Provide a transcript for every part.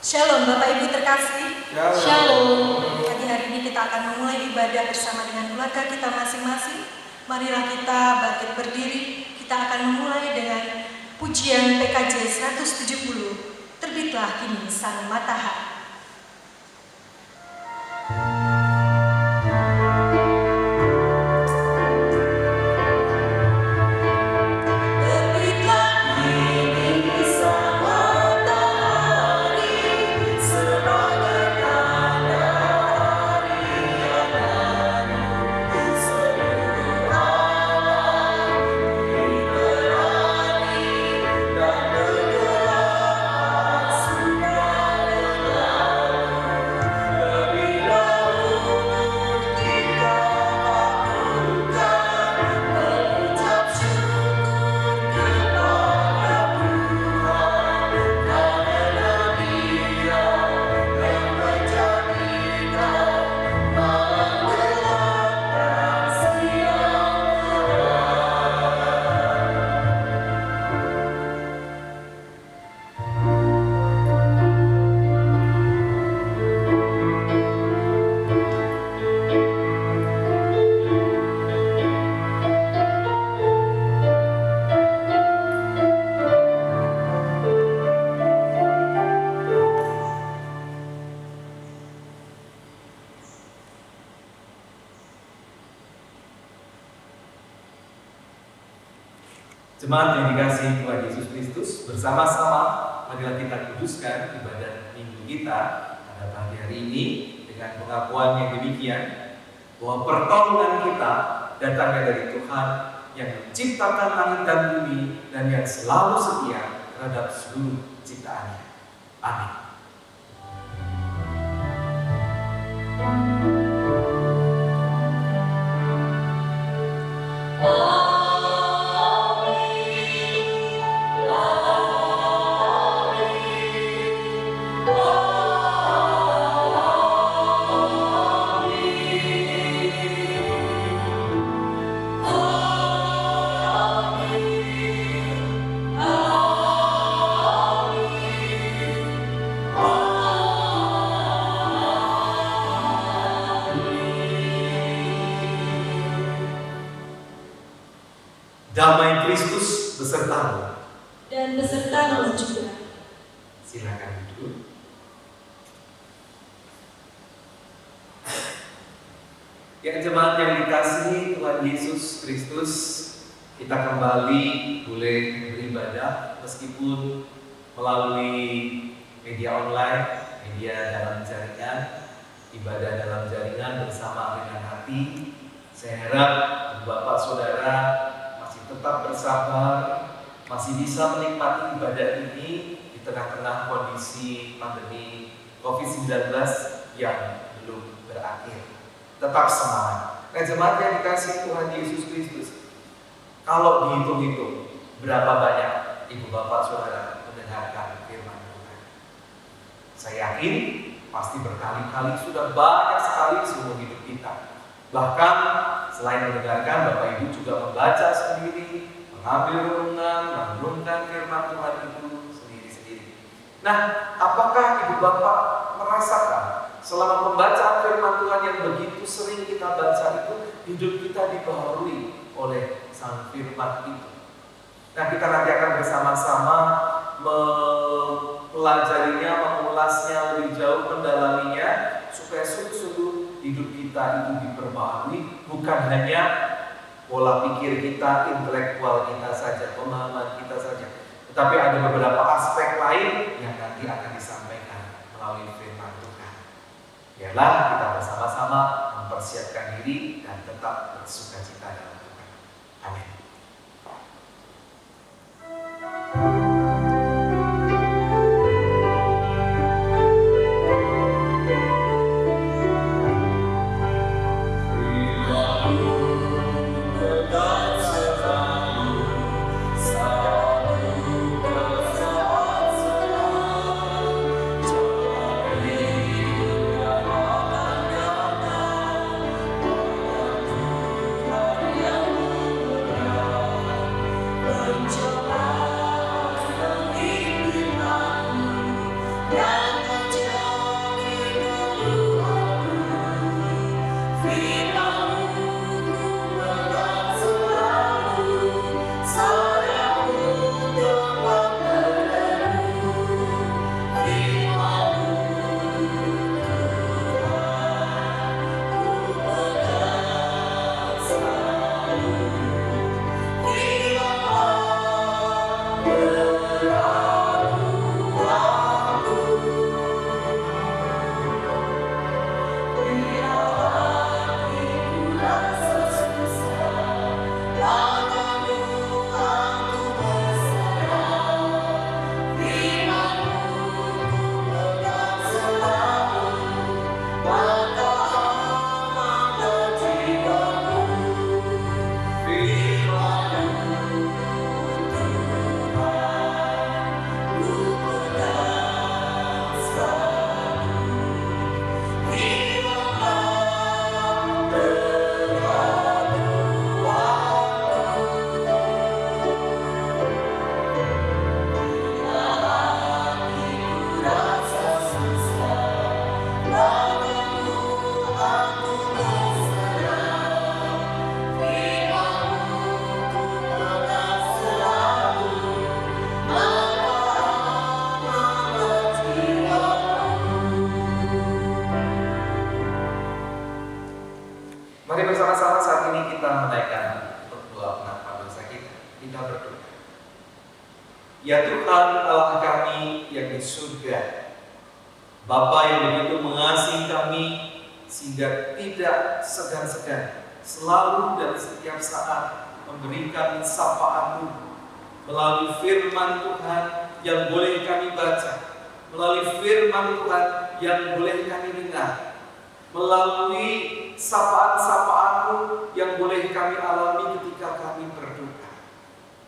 Shalom Bapak Ibu terkasih. Shalom. Pagi hari ini kita akan memulai ibadah bersama dengan keluarga kita masing-masing. Marilah kita bangkit berdiri. Kita akan memulai dengan pujian PKJ 170. Terbitlah kini sang matahari. Jemaat yang dikasihi Tuhan Yesus Kristus, bersama-sama marilah kita kuduskan ibadah minggu kita pada pagi hari ini dengan pengakuan yang demikian bahwa pertolongan kita datangnya dari Tuhan yang menciptakan langit dan bumi dan yang selalu setia terhadap seluruh ciptaannya. Amin. Damai Kristus besertamu Dan besertamu juga. Silakan duduk. Ya jemaat yang dikasihi Tuhan Yesus Kristus, kita kembali boleh beribadah meskipun melalui media online, media dalam jaringan, ibadah dalam jaringan bersama dengan hati. Saya harap Bapak Saudara masih tetap bersabar, masih bisa menikmati ibadah ini di tengah-tengah kondisi pandemi COVID-19 yang belum berakhir. Tetap semangat. Nah jemaat yang dikasihi Tuhan Yesus Kristus, kalau dihitung-hitung berapa banyak ibu bapak saudara mendengarkan firman Tuhan? Saya yakin pasti berkali-kali sudah banyak sekali seumur hidup kita. Bahkan selain mendengarkan, Bapak Ibu juga membaca sendiri, mengambil renungan, merenungkan firman Tuhan itu sendiri-sendiri. Nah, apakah Ibu Bapak merasakan selama pembacaan firman Tuhan yang begitu sering kita baca itu, hidup kita dibaharui oleh sang firman itu? Nah, kita nanti akan bersama-sama mempelajarinya, mengulasnya lebih jauh, mendalaminya, supaya sungguh-sungguh hidup kita itu diperbaharui, bukan hanya pola pikir kita, intelektual kita saja, pemahaman kita saja, tetapi ada beberapa aspek lain yang nanti akan disampaikan melalui firman Tuhan. Biarlah kita bersama-sama mempersiapkan diri dan tetap bersukacita dalam Tuhan. Amin. Bapa yang begitu mengasihi kami sehingga tidak segan-segan selalu dan setiap saat memberikan sapaan-Mu melalui firman Tuhan yang boleh kami baca, melalui firman Tuhan yang boleh kami dengar, melalui sapaan-sapaan-Mu yang boleh kami alami ketika kami berdoa.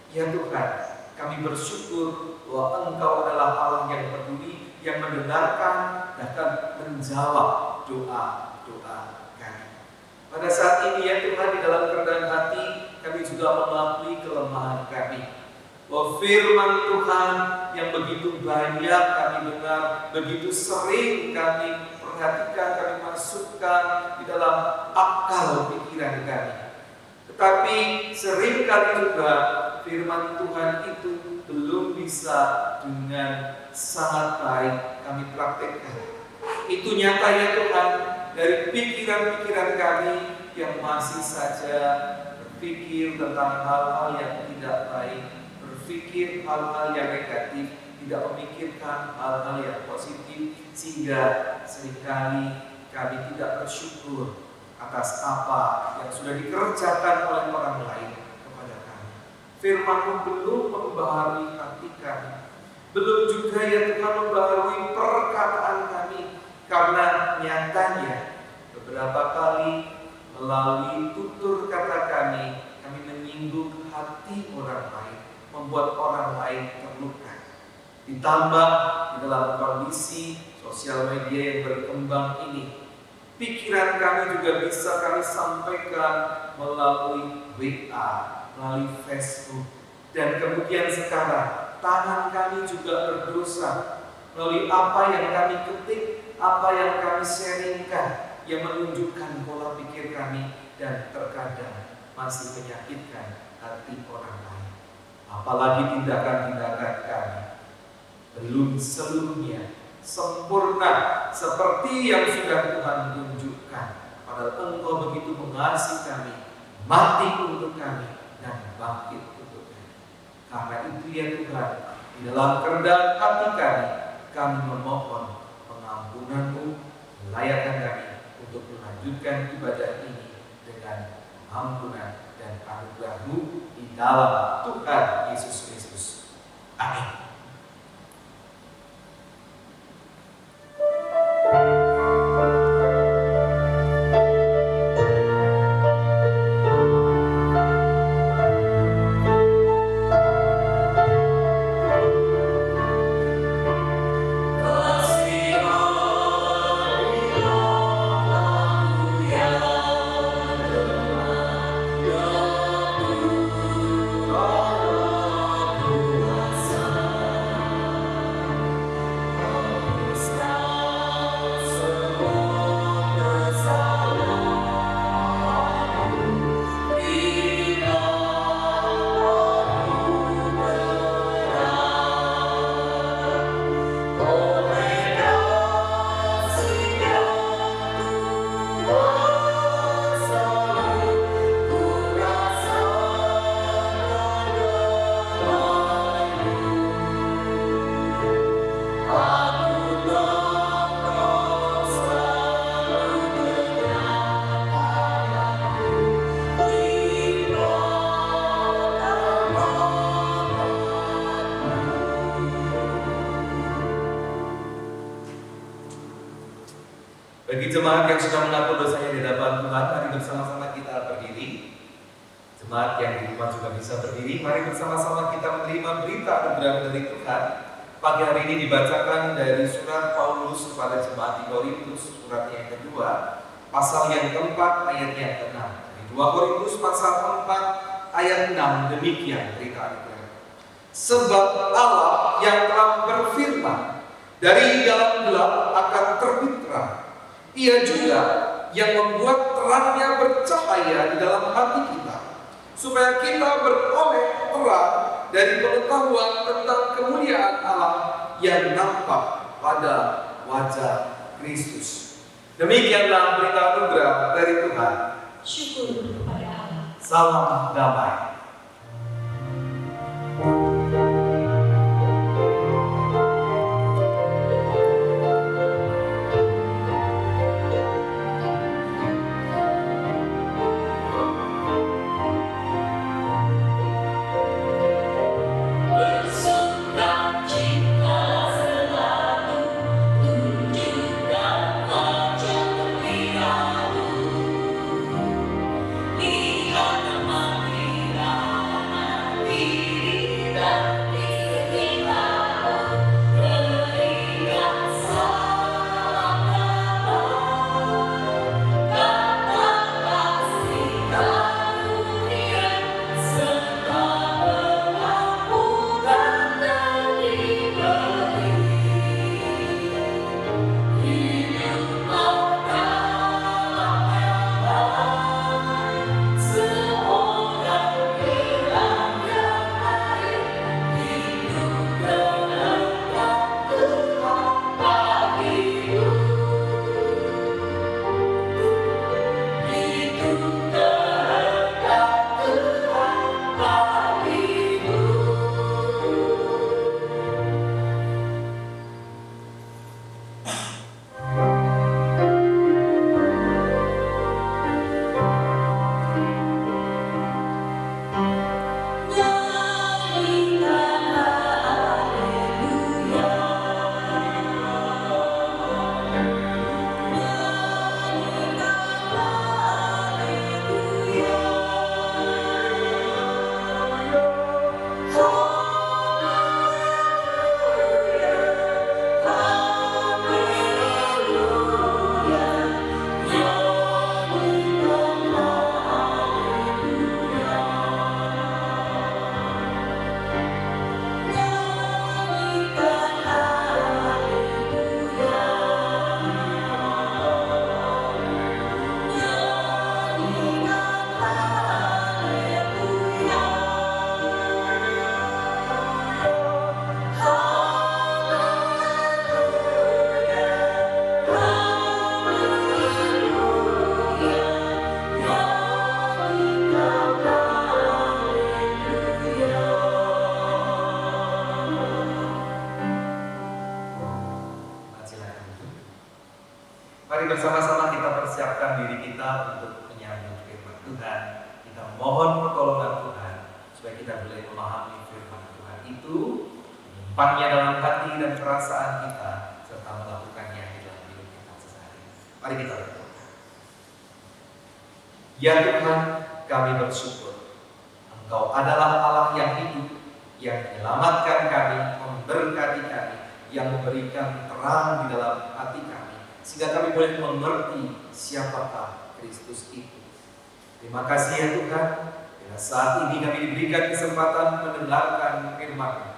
Ya Tuhan, kami bersyukur bahwa Engkau adalah Allah yang peduli, yang mendengarkan bahkan menjawab doa-doa kami. Pada saat ini ya Tuhan, di dalam kerendahan hati kami juga mengakui kelemahan kami, bahwa firman Tuhan yang begitu banyak kami dengar, begitu sering kami perhatikan, kami masukkan di dalam akal pikiran kami. Tetapi seringkali juga firman Tuhan itu belum bisa dengan sangat baik kami praktekkan. Itu nyata ya Tuhan, dari pikiran-pikiran kami yang masih saja berpikir tentang hal-hal yang tidak baik, berpikir hal-hal yang negatif, tidak memikirkan hal-hal yang positif, sehingga seringkali kami tidak bersyukur atas apa yang sudah dikerjakan oleh orang lain kepada kami. Firman-Mu belum membaharui hati kami, belum juga ya Tuhan membaharui perkataan kami, karena nyatanya beberapa kali melalui tutur kata kami menyinggung hati orang lain, membuat orang lain terluka. Ditambah di dalam kondisi sosial media yang berkembang ini, pikiran kami juga bisa kami sampaikan melalui WA, melalui Facebook, dan kemudian sekarang tangan kami juga berdosa melalui apa yang kami ketik, apa yang kami sharingkan, yang menunjukkan pola pikir kami dan terkadang masih menyakitkan hati orang lain. Apalagi tindakan-tindakan kami belum seluruhnya sempurna seperti yang sudah Tuhan tunjukkan. Padahal Engkau begitu mengasihi kami, mati untuk kami, dan bangkit untuk kami. Karena itu ya Tuhan, di dalam kerendahan hati kami memohon pengampunan-Mu, melayakkan kami untuk melanjutkan ibadah ini dengan ampunan dan anugerah-Mu di dalam Tuhan Yesus Kristus. Amin. Bagi jemaat yang sudah mengaku dosanya di hadapan Tuhan, mari bersama-sama kita berdiri. Jemaat yang di rumah juga bisa berdiri. Mari bersama-sama kita menerima berita anugerah dari Tuhan. Pagi hari ini dibacakan dari surat Paulus kepada jemaat di Korintus, surat yang kedua, pasal yang keempat, ayat yang ke-6. Di 2 Korintus pasal 4, ayat 6, demikian berita anugerah. Sebab Allah yang telah berfirman, dari dalam gelap akan terbit terang. Ia juga yang membuat terangnya bercahaya di dalam hati kita, supaya kita beroleh terang dari pengetahuan tentang kemuliaan Allah yang nampak pada wajah Kristus. Demikianlah berita anugerah dari Tuhan. Syukur kepada Allah. Salam damai. Mari bersama-sama kita persiapkan diri kita untuk menyambut firman Tuhan. Kita mohon pertolongan Tuhan supaya kita boleh memahami firman Tuhan itu, menyimpannya dalam hati dan perasaan kita, serta melakukannya di dalam hidup kita sehari-hari. Mari kita berdoa. Ya Tuhan, kami bersyukur Engkau adalah Allah yang hidup, yang menyelamatkan kami, memberkati kami, yang memberikan terang di dalam hati kami, sehingga kami boleh mengerti siapakah Kristus itu. Terima kasih ya Tuhan, bila saat ini kami diberikan kesempatan mendengarkan firman-Mu.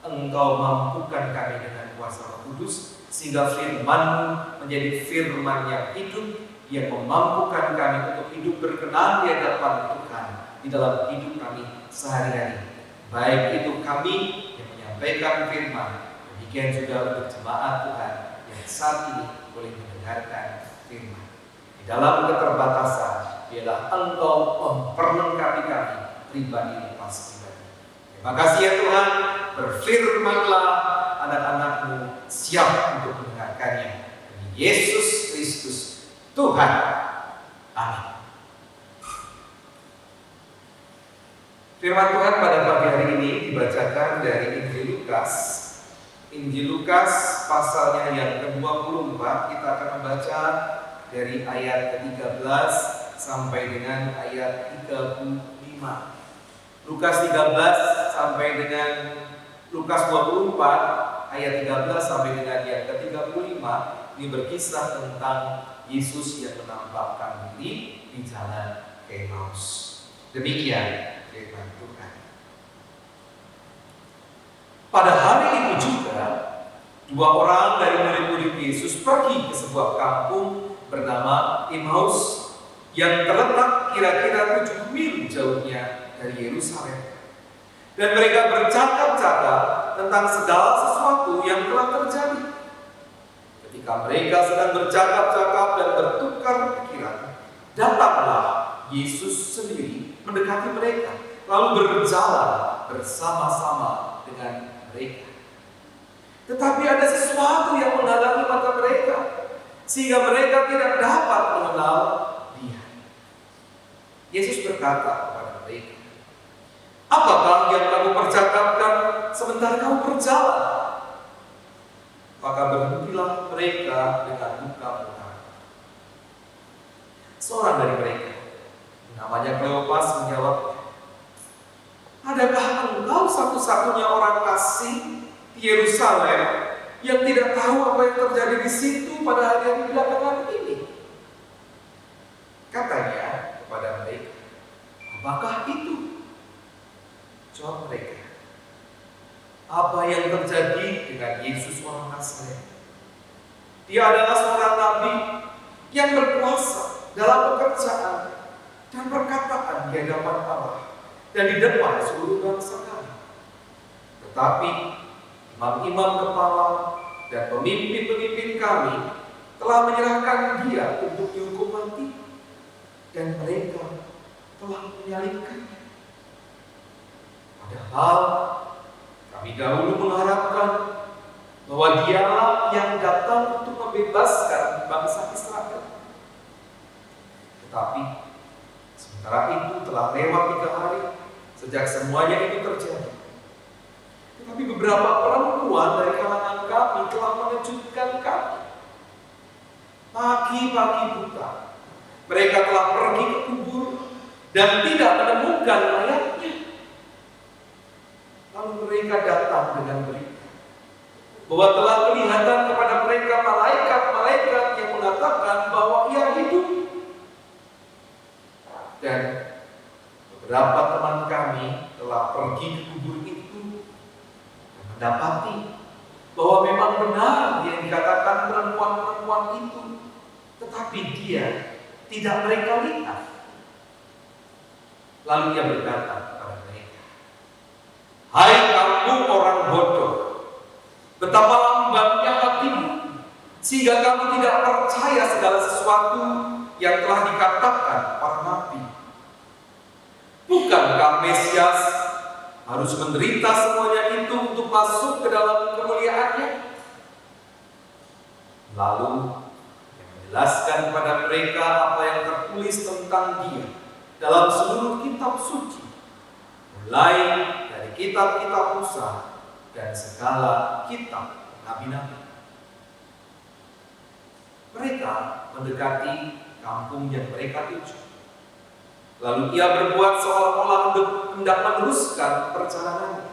Engkau mampukan kami dengan kuasa Roh Kudus, sehingga firman-Mu menjadi firman yang hidup, yang memampukan kami untuk hidup berkenan di hadapan Tuhan di dalam hidup kami sehari-hari. Baik itu kami yang menyampaikan firman, demikian juga untuk jemaat Tuhan yang saat ini boleh mendengarkan firman. Di dalam keterbatasan, biarlah Engkau memperlengkapi kami pribadi lepas pribadi. Terima kasih ya Tuhan, berfirmanlah, anak-anak-Mu siap untuk mendengarkannya. Demi Yesus Kristus Tuhan. Amin. Firman Tuhan pada pagi hari ini dibacakan dari Injil Lukas. Injil Lukas pasalnya yang ke-24, kita akan membaca dari ayat ke-13 sampai dengan ayat 35. Lukas 13 sampai dengan Lukas 24 ayat 13 sampai dengan ayat ke-35 ini berkisah tentang Yesus yang menampakkan diri di jalan Emmaus. Demikian firman Tuhan. Pada hari itu juga, dua orang dari murid-murid Yesus pergi ke sebuah kampung bernama Emmaus yang terletak kira-kira 7 mil jauhnya dari Yerusalem. Dan mereka bercakap-cakap tentang segala sesuatu yang telah terjadi. Ketika mereka sedang bercakap-cakap dan bertukar pikiran, datanglah Yesus sendiri mendekati mereka, lalu berjalan bersama-sama dengan mereka. Tetapi ada sesuatu yang menghalangi mata mereka, sehingga mereka tidak dapat mengenal Dia. Yesus berkata kepada mereka, "Apakah yang kamu percakapkan sementara kamu berjalan?" Maka berhentilah mereka dengan muka-muka. Seorang dari mereka, namanya Kleopas, menjawab, "Adakah engkau satu-satunya orang asing di Yerusalem yang tidak tahu apa yang terjadi di situ pada hari-hari belakangan ini?" Katanya kepada mereka, "Apakah itu?" Jawab mereka, "Apa yang terjadi dengan Yesus orang Nazaret? Dia adalah seorang nabi yang berkuasa dalam pekerjaan dan perkataan di hadapan Allah dan di depan seluruh bangsa kami. Tetapi imam-imam kepala dan pemimpin-pemimpin kami telah menyerahkan Dia untuk dihukum mati, dan mereka telah menyalibkannya. Padahal kami dahulu mengharapkan bahwa Dialah yang datang untuk membebaskan bangsa Israel. Tetapi sementara itu telah lewat 3 hari sejak semuanya itu terjadi. Tetapi beberapa perempuan dari kalangan kami telah mengejutkan kami. Pagi-pagi buta, mereka telah pergi ke kubur dan tidak menemukan mayatnya. Lalu mereka datang dengan berita bahwa telah kelihatan kepada mereka malaikat-malaikat yang mengatakan bahwa Ia hidup. Dan beberapa teman kami telah pergi ke kubur itu dan mendapati bahwa memang benar yang dikatakan perempuan-perempuan itu, tetapi Dia tidak mereka lihat. Lalu Ia berkata kepada mereka, "Hai kamu orang bodoh, betapa lambatnya hatimu, sehingga kamu tidak percaya segala sesuatu yang telah dikatakan para nabi. Bukankah Mesias harus menderita semuanya itu untuk masuk ke dalam kemuliaannya?" Lalu yang menjelaskan kepada mereka apa yang tertulis tentang Dia dalam seluruh kitab suci, mulai dari kitab-kitab Musa dan segala kitab nabi-nabi. Mereka mendekati kampung yang mereka tuju. Lalu ia berbuat seolah-olah hendak meneruskan perjalanannya.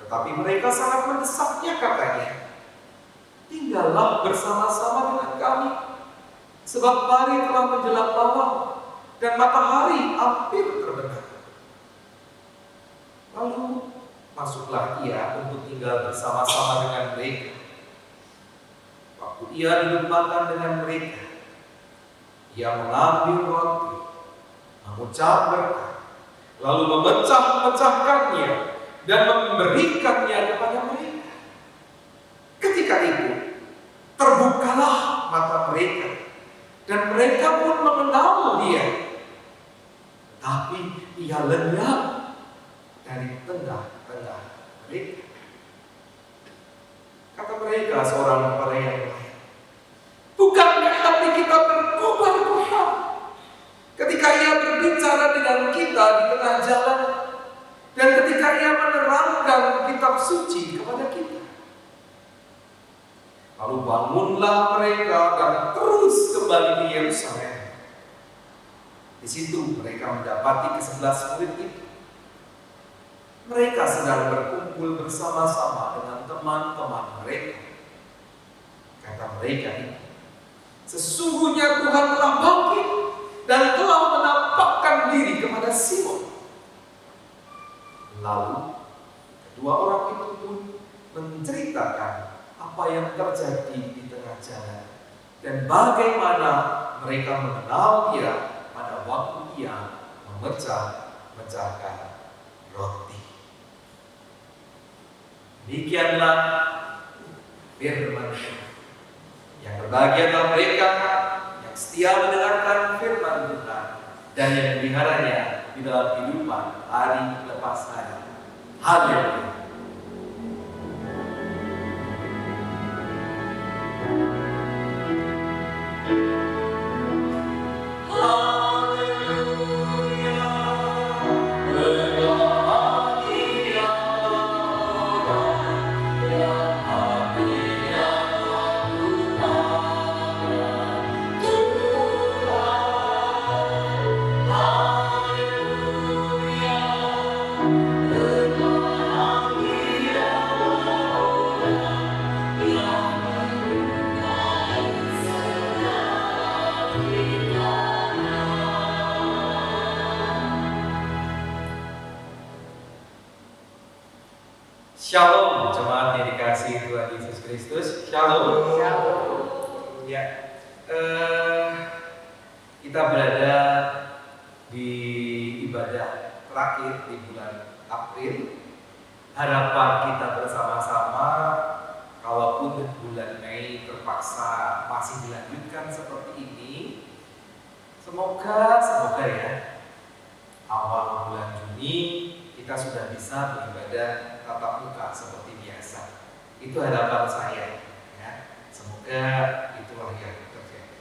Tetapi mereka sangat mendesaknya, katanya, "Tinggallah bersama-sama dengan kami, sebab hari telah menjelang malam dan matahari hampir terbenam." Lalu masuklah ia untuk tinggal bersama-sama dengan mereka. Waktu ia duduk makan dengan mereka, ia mengambil roti, mengucap berkat, lalu memecah-mecahkannya dan memberikannya kepada mereka. Ketika itu terbukalah mata mereka dan mereka pun mengenal Dia, tapi ia lenyap dari tengah-tengah mereka. Kata mereka seorang kepada yang lain, "Bukankah hati kita berkobar-kobar ketika ia berbicara dengan kita di tengah jalan dan ketika ia menerangkan kitab suci kepada kita?" Lalu bangunlah mereka dan terus kembali ke Yerusalem. Di situ mereka mendapati ke-11 murid itu. Mereka sedang berkumpul bersama-sama dengan teman-teman mereka. Kata mereka itu, "Sesungguhnya Tuhan telah bangkit dan telah menampakkan diri kepada Simon." Lalu kedua orang itu pun menceritakan apa yang terjadi di tengah jalan dan bagaimana mereka mengenal Dia pada waktu Ia memecah-mecahkan roti. Demikianlah firman Tuhan. Yang berbahagialah mereka yang setia mendengarkan firman Tuhan dan yang memeliharanya di dalam kehidupan hari lepas hari. Haleluya. Shalom, jemaat yang dikasihi Tuhan Yesus Kristus. Shalom. Shalom. Ya, kita berada di ibadah terakhir di bulan April. Harapan kita bersama-sama, kalaupun bulan Mei terpaksa masih dilanjutkan seperti ini, semoga ya awal bulan Juni kita sudah bisa beribadah tatap muka seperti biasa. Itu harapan saya, ya. Semoga itulah yang terjadi.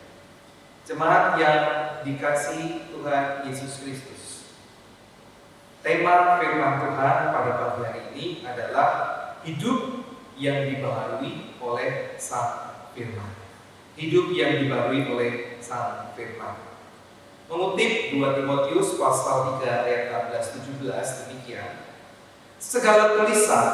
Jemaat yang dikasihi Tuhan Yesus Kristus, tema firman Tuhan pada pagi hari ini adalah hidup yang dibaharui oleh Sang Firman. Hidup yang dibaharui oleh Sang Firman. Mengutip 2 Timotius pasal 3 ayat 16-17 demikian, "Segala tulisan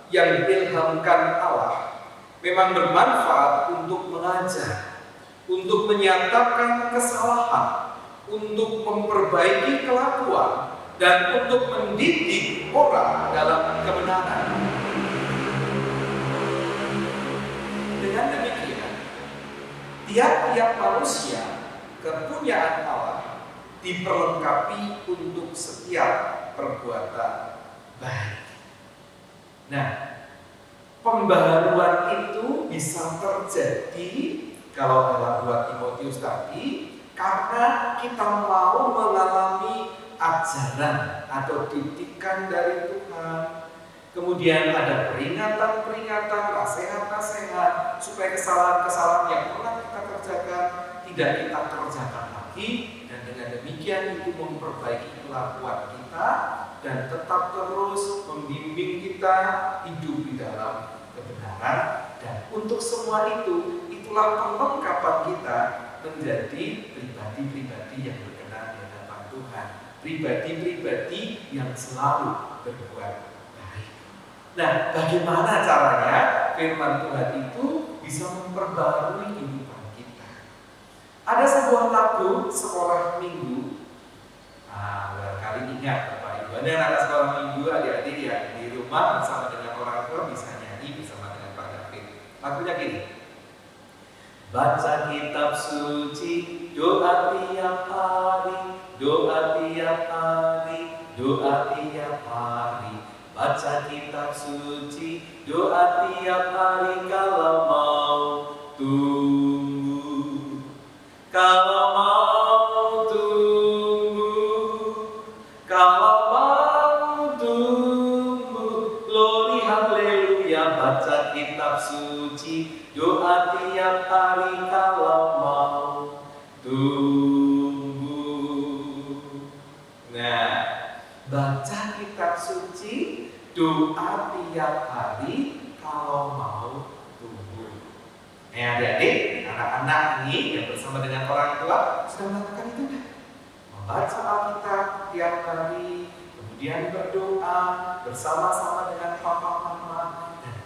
yang diilhamkan Allah memang bermanfaat untuk mengajar, untuk menyatakan kesalahan, untuk memperbaiki kelakuan, dan untuk mendidik orang dalam kebenaran." Dengan demikian, tiap-tiap manusia kepunyaan Allah diperlengkapi untuk setiap perbuatan baik. Nah, pembaharuan itu bisa terjadi kalau dalam 2 Timotius tadi karena kita mau mengalami ajaran atau didikan dari Tuhan. Kemudian ada peringatan-peringatan, nasihat-nasihat supaya kesalahan-kesalahan yang pernah kita kerjakan kerjakan tidak kita kerjakan lagi, dan dengan demikian itu memperbaiki kelakuan kita dan tetap terus membimbing kita hidup di dalam kebenaran. Dan untuk semua itu, itulah perlengkapan kita menjadi pribadi-pribadi yang berkenan di hadapan Tuhan, pribadi-pribadi yang selalu berbuat baik. Nah, bagaimana caranya firman Tuhan itu bisa memperbarui kehidupan kita? Ada sebuah lagu sekolah minggu. Barangkali ingat Bapak Ibu, ada anak sekolah minggu, adik-adik yang di rumah bersama dengan orang tua bisa nyanyi bersama dengan Pak David. Lagunya gini: baca kitab suci, doa tiap hari, doa tiap hari, doa tiap hari. Baca kitab suci, doa tiap hari kalau mau tunggu. Kalau mau tunggu, kalau mau tunggu, glory haleluya. Baca kitab suci, doa tiap hari kalau mau tunggu. Nah, baca kitab suci, doa tiap hari kalau mau tunggu. Adik-adik, anak-anak ini yang bersama dengan orang tua sudah melakukan itu kan? Membaca Alkitab tiap hari, kemudian berdoa bersama-sama dengan papa mama, dan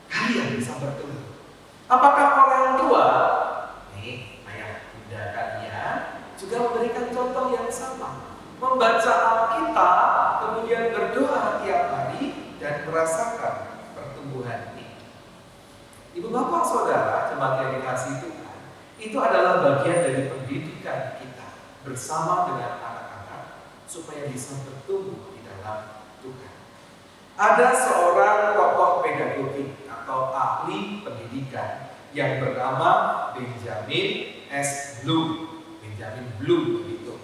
kalian bisa bertemu. Apakah orang tua, ayah bunda kalian juga memberikan contoh yang sama? Membaca Alkitab, kemudian berdoa tiap hari dan merasakan pertumbuhan ini. Ibu bapak saudara, jemaat yang dikasihi Tuhan, itu adalah bagian dari pendidikan kita bersama dengan anak-anak supaya bisa bertumbuh di dalam Tuhan. Ada seorang tokoh pedagogi atau ahli pendidikan yang bernama Benjamin S. Bloom. Benjamin Bloom begitu.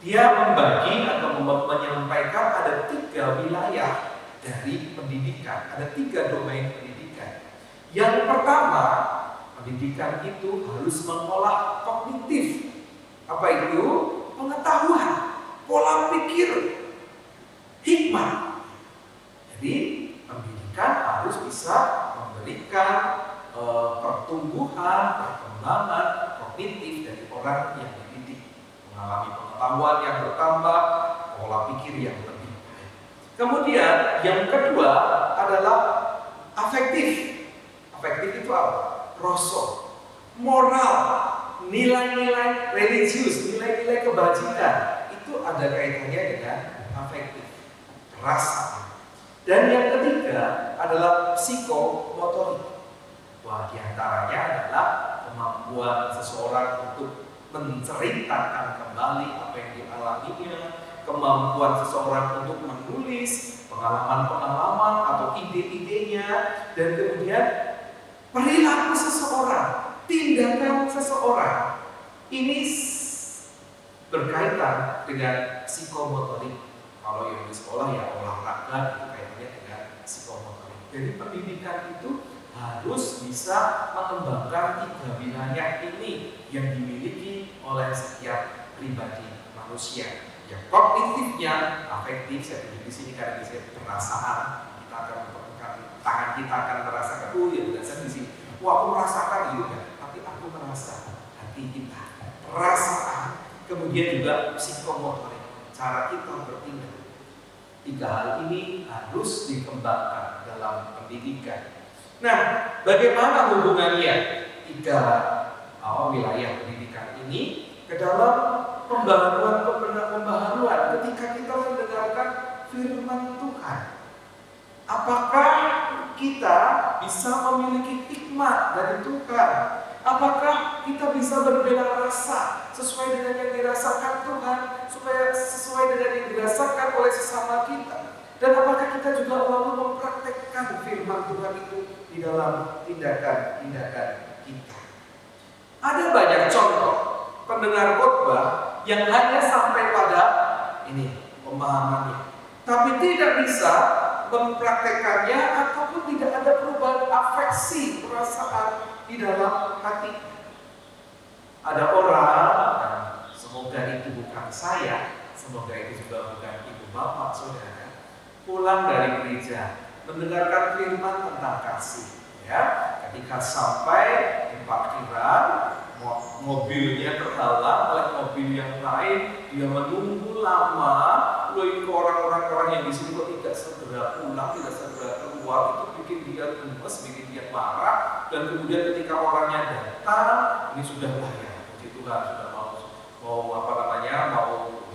Dia membagi atau menyampaikan ada 3 wilayah dari pendidikan, ada 3 domain pendidikan. Yang pertama, pendidikan itu harus mengolah kognitif. Apa itu? Pengetahuan, pola pikir, hikmah. Jadi pendidikan harus bisa memberikan pertumbuhan, perkembangan kognitif dari orang yang dididik, mengalami pengetahuan yang bertambah, pola pikir yang lebih baik. Kemudian yang kedua adalah afektif. Afektif itu apa? Rasa, moral, nilai-nilai religius, nilai-nilai kebajikan. Itu ada kaitannya dengan afektif, perasaan. Dan yang ketiga adalah psikomotorik. Wah, diantaranya adalah kemampuan seseorang untuk menceritakan kembali apa yang dialaminya, kemampuan seseorang untuk menulis pengalaman-pengalaman atau ide-idenya, dan kemudian perilaku seseorang, tindakan seseorang. Ini berkaitan dengan psikomotorik. Kalau yang di sekolah ya olahraga, itu kaitannya dengan psikomotorik. Jadi pendidikan itu harus bisa mengembangkan 3 wilayah ini yang dimiliki oleh setiap pribadi manusia. Yang kognitifnya, afektif, saya tunjuk di sini karena di sini perasaan, kita akan memperlukan tangan kita akan merasakan, ya berdasarkan di sini. Wah, aku merasakan itu kan, tapi aku merasa hati kita, perasaan, kemudian juga psikomotorik, cara kita bertindak. 3 hal ini harus dikembangkan dalam pendidikan. Nah, bagaimana hubungannya 3 wilayah pendidikan ini ke dalam pembaharuan ketika kita mendengarkan firman Tuhan? Apakah kita bisa memiliki hikmat dari Tuhan? Apakah kita bisa berbela rasa sesuai dengan yang dirasakan Tuhan, supaya sesuai dengan yang dirasakan oleh sesama kita? Dan apakah kita juga lalu mempraktekkan firman Tuhan itu di dalam tindakan-tindakan kita? Ada banyak contoh pendengar khotbah yang hanya sampai pada ini pemahamannya, tapi tidak bisa mempraktekannya ataupun tidak ada perubahan afeksi perasaan di dalam hati. ada orang, semoga itu bukan saya, semoga itu juga bukan ibu bapak saudara, pulang dari gereja mendengarkan firman tentang kasih, ya. Ketika sampai di parkiran, mobilnya terhalang oleh mobil yang lain, dia menunggu lama. Lalu orang-orang yang di sini kok tidak segera pulang, tidak segera keluar, itu bikin dia gemes, bikin dia marah. Dan kemudian ketika orangnya datang, ini sudah bahaya, puji Tuhan, sudah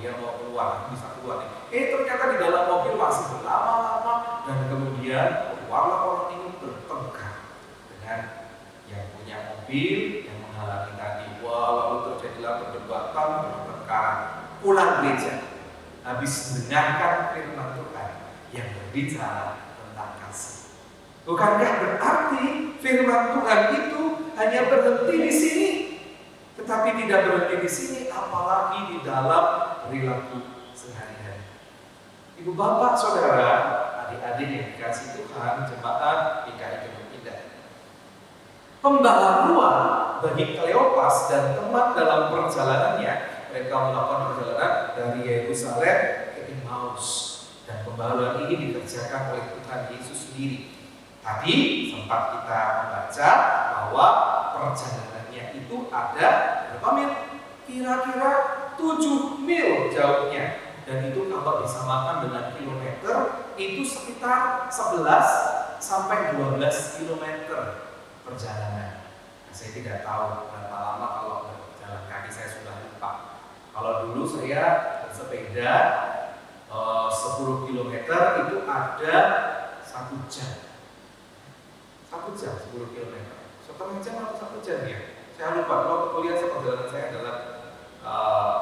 dia mau keluar, bisa keluar nih. Ternyata di dalam mobil masih berlama-lama, dan kemudian keluarlah orang ini bertengkar dengan yang punya mobil yang menghalangi tadi. Lalu terjadilah perdebatan, pertengkaran. Pulang gereja, habis mendengarkan firman Tuhan yang berbicara tentang kasih. Bukankah berarti firman Tuhan itu hanya berhenti di sini? Tetapi tidak berhenti di sini, apalagi di dalam perilaku sehari-hari. Ibu bapak, saudara, adik-adik yang dikasih Tuhan, jemaat GKI Gunung Indah. Pembaharuan bagi Kleopas dan teman dalam perjalanannya, mereka melakukan perjalanan dari Yerusalem ke Emmaus, dan pembaharuan ini dikerjakan oleh Tuhan Yesus sendiri. Tadi sempat kita membaca bahwa perjalanannya itu ada berapa mil? Kira-kira 7 mil jauhnya. Dan itu kalau disamakan dengan kilometer, itu sekitar 11 sampai 12 kilometer perjalanan. Nah, saya tidak tahu berapa lama kalau berjalan kaki, saya sudah lupa. Kalau dulu saya bersepeda 10 kilometer itu ada 1 jam. 1 jam 10 kilometer. Setengah jam atau 1 jam ya? Saya lupa. Kalau kuliah perjalanan saya adalah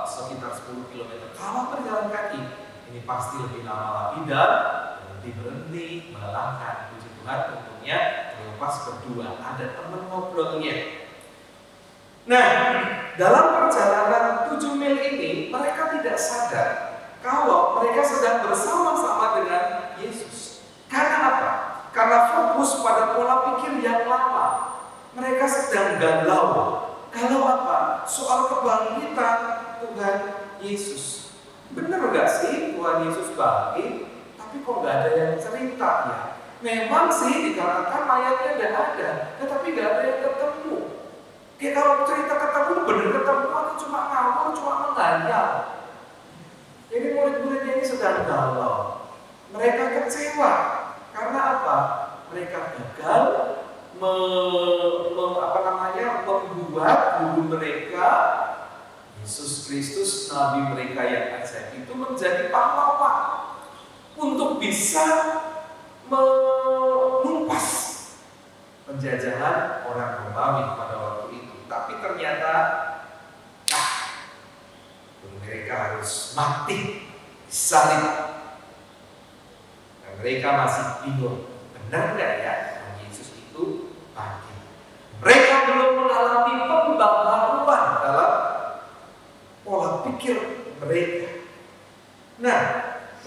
sekitar 10 km. Kalau berjalan kaki, ini pasti lebih lama lagi dan lebih berhenti, melelahkan. Puji Tuhan, untungnya Kleopas berdua, ada teman ngobrolnya. Nah, dalam perjalanan 7 mil ini, mereka tidak sadar kalau mereka sedang bersama-sama dengan Yesus. Karena apa? Karena fokus pada pola pikir yang lama. Mereka sedang galau. Kalau apa? Soal kebangkitan Tuhan Yesus. Benar gak sih Tuhan Yesus bangkit? Tapi kok gak ada yang cerita ya? Memang sih dikatakan mayatnya gak ada, tetapi gak ada yang ketemu. Ya kalau cerita ketemu, benar ketemu atau cuma ngawur, cuma menghayal. Jadi murid-muridnya ini sedang galau. Mereka kecewa. Karena apa? Mereka gagal membuat guru mereka, Yesus Kristus, Nabi mereka yang ajaib itu menjadi pahlawan untuk bisa menumpas penjajahan orang Romawi pada waktu itu. Tapi ternyata guru mereka harus mati disalib, dan mereka masih bingung, benar nggak ya Yesus itu bangkit? Mereka belum mengalami pembaharuan dalam pola pikir mereka. Nah,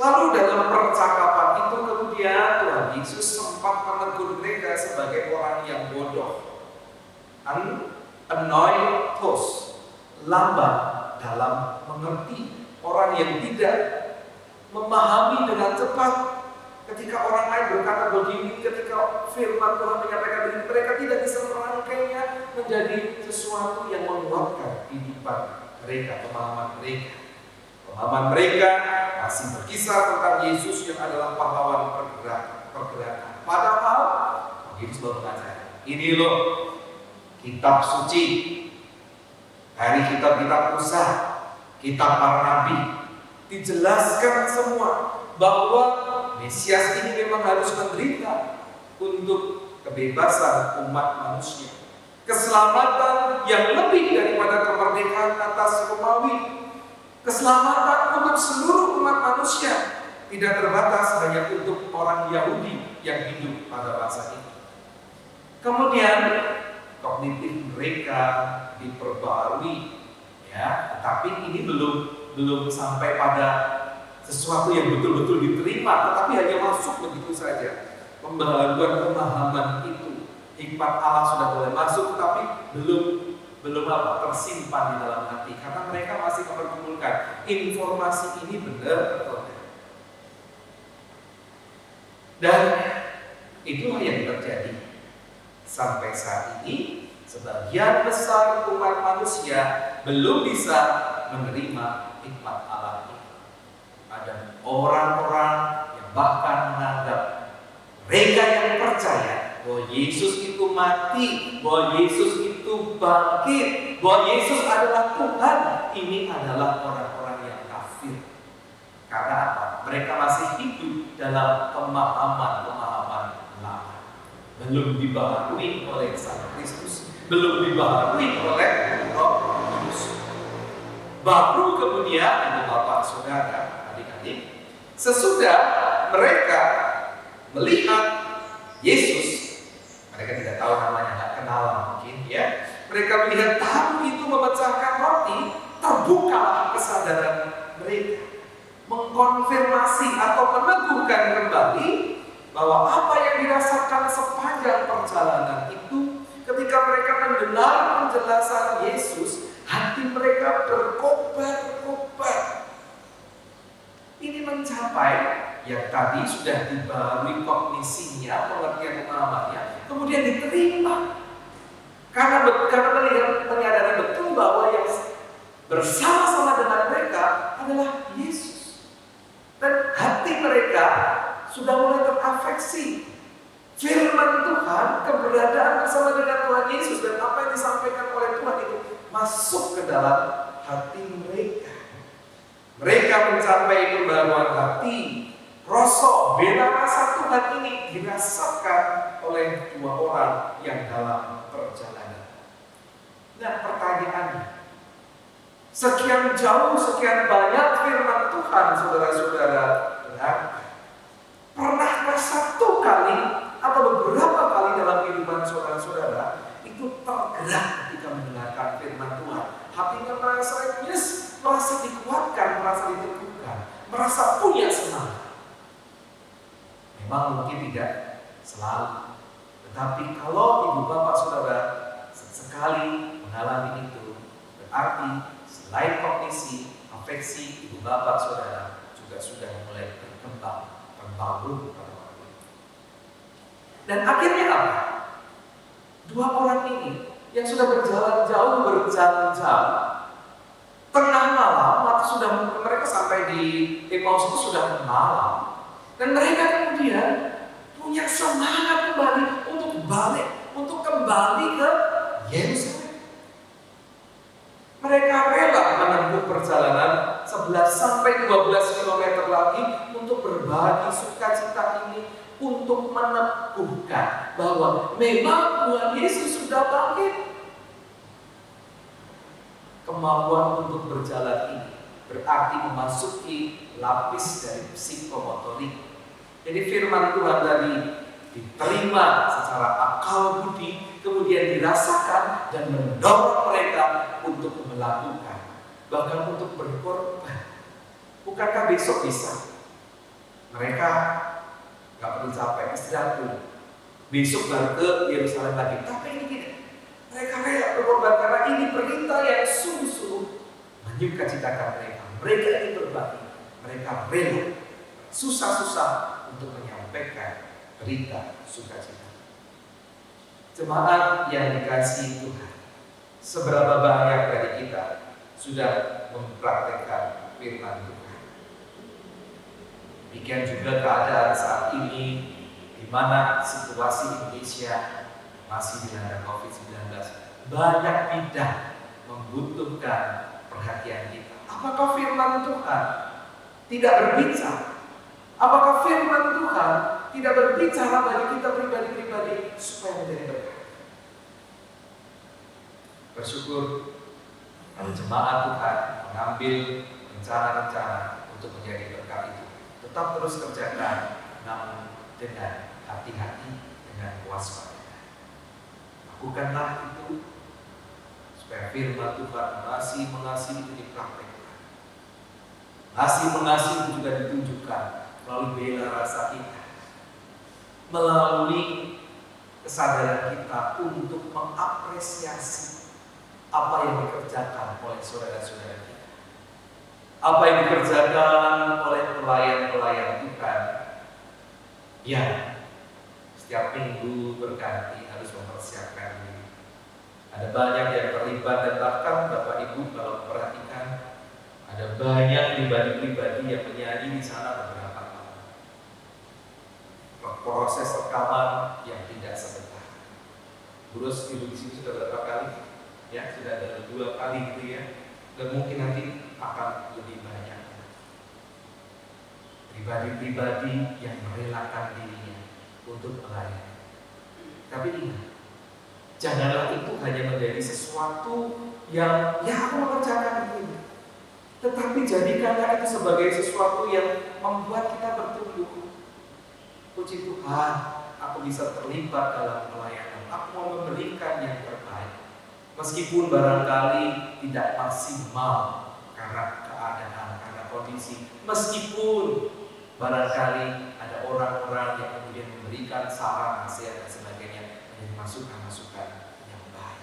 lalu dalam percakapan itu kemudian Tuhan Yesus sempat menegur mereka sebagai orang yang bodoh, anoitos, lambat dalam mengerti, orang yang tidak memahami dengan cepat. Ketika orang lain berkata begini, ketika firman Tuhan menyampaikan begini, mereka tidak bisa merangkainya menjadi sesuatu yang menguatkan kehidupan mereka, pemahaman mereka. Pemahaman mereka masih berkisah tentang Yesus yang adalah pahlawan pergerakan. Padahal Yesus baru mengajar, ini loh kitab suci, dari kitab-kitab Musa, kitab para nabi, dijelaskan semua bahwa Mesias ini memang harus menderita untuk kebebasan umat manusia, keselamatan yang lebih daripada kemerdekaan atas Romawi, keselamatan untuk seluruh umat manusia, tidak terbatas hanya untuk orang Yahudi yang hidup pada masa itu. Kemudian kognitif mereka diperbarui, ya, tapi ini belum sampai pada sesuatu yang betul-betul diterima, tetapi hanya masuk begitu saja. Pembaharuan pemahaman itu, hikmat Allah sudah mulai masuk, tetapi belum belum tersimpan di dalam hati, karena mereka masih memperkumpulkan informasi ini benar atau tidak. Dan itulah yang terjadi sampai saat ini. Sebagian besar umat manusia belum bisa menerima hikmat Allah ini. Ada orang-orang yang bahkan menganggap mereka yang percaya bahwa Yesus itu mati, bahwa Yesus itu bangkit, bahwa Yesus adalah Tuhan, ini adalah orang-orang yang kafir. Karena apa? Mereka masih hidup dalam pemahaman-pemahaman lama, belum dibaharui oleh Sang Kristus, belum dibaharui oleh Roh Kudus. Baru kemudian, Bapak, Saudara, adik-adik, sesudah mereka melihat Yesus, mereka tidak tahu namanya, nggak kenal mungkin ya. Mereka melihat tamu itu memecahkan roti, terbukalah kesadaran mereka, mengkonfirmasi atau meneguhkan kembali bahwa apa yang dirasakan sepanjang perjalanan itu, ketika mereka mendengar penjelasan Yesus, hati mereka berkobar-kobar. Ini mencapai yang tadi sudah dibarui kognisinya, pengertian pemahamannya, kemudian diterima. Karena menyadari betul bahwa yang bersama-sama dengan mereka adalah Yesus. Dan hati mereka sudah mulai terafeksi. Firman Tuhan, keberadaan bersama dengan Tuhan Yesus dan apa yang disampaikan oleh Tuhan itu masuk ke dalam hati mereka. Mereka mencapai pembaruan hati. Rasa bela rasa Tuhan ini dirasakan oleh dua orang yang dalam perjalanan. Nah, pertanyaannya, sekian jauh, sekian banyak firman Tuhan, saudara-saudara, pernahkah satu kali atau beberapa kali dalam kehidupan saudara-saudara itu tergerak ketika mendengarkan firman Tuhan? Hatinya merasa yes, merasa dikuatkan, merasa diteguhkan, merasa punya semangat. Memang mungkin tidak selalu, tetapi kalau ibu bapak saudara sekali mengalami itu, berarti selain kognisi, afeksi ibu bapak saudara juga sudah mulai berkembang, terbangun pada waktu itu. Dan akhirnya apa? Dua orang ini yang sudah berjalan jauh, berjam-jam, tengah malam, atau sudah mereka sampai di Emmaus itu sudah malam. Dan mereka kemudian punya semangat kembali untuk balik, untuk kembali ke Yerusalem. Mereka rela menempuh perjalanan 11 sampai 12 km lagi untuk berbagi sukacita ini, untuk meneguhkan bahwa memang Tuhan Yesus sudah bangkit. Kemampuan untuk berjalan ini berarti memasuki lapis dari psikomotorik. Jadi firman Tuhan tadi diterima secara akal budi, kemudian dirasakan dan mendorong mereka untuk melakukan, bahkan untuk berkorban. Bukankah besok bisa? Mereka gak perlu capek, istirahat dulu, besok baru ke Yerusalem lagi. Tapi ini tidak. Mereka rela berkorban karena ini perintah yang sungguh-sungguh menyukacitakan mereka. Mereka ingin berbagi, mereka rela susah-susah untuk menyampaikan berita sukacita. Jemaat yang dikasihi Tuhan, seberapa banyak dari kita sudah mempraktekkan firman Tuhan? Demikian juga keadaan saat ini, di mana situasi Indonesia masih dilanda COVID-19, banyak bidang membutuhkan perhatian kita. Apakah firman Tuhan tidak berbicara? Apakah firman Tuhan tidak berbicara bagi kita pribadi-pribadi supaya menjadi berkat? Bersyukur kalau jemaat Tuhan mengambil rencana-rencana untuk menjadi berkat itu. Tetap terus kerjakan, namun dengan hati-hati, dengan waspada. Lakukanlah itu supaya firman Tuhan masih mengasihi itu dipraktekkan. Masih mengasihi itu juga ditunjukkan melalui bela rasa kita, melalui kesadaran kita untuk mengapresiasi apa yang dikerjakan oleh saudara-saudara kita. Apa yang dikerjakan oleh pelayan-pelayan Tuhan. Ya, setiap minggu berganti harus mempersiapkan diri. Ada banyak yang terlibat dan bahkan Bapak Ibu kalau perhatikan ada banyak pribadi-pribadi yang menyanyi di sana beberapa kali. Proses rekaman yang tidak sebentar. Terus Ibu di sini sudah berapa kali? Ya, sudah ada 2 kali gitu ya. Dan mungkin nanti akan lebih banyak. Pribadi-pribadi yang merelakan dirinya untuk melayani. Tapi ingat, janganlah itu hanya menjadi sesuatu yang aku mengerjakan ini. Tetapi jadikanlah itu sebagai sesuatu yang membuat kita bertumbuh. Puji Tuhan, aku bisa terlibat dalam pelayanan. Aku mau memberikan yang terbaik. Meskipun barangkali tidak maksimal karena keadaan, karena kondisi. Meskipun barangkali ada orang-orang yang kemudian memberikan saran, nasihat dan sebagainya, menjadi masukan-masukan yang baik.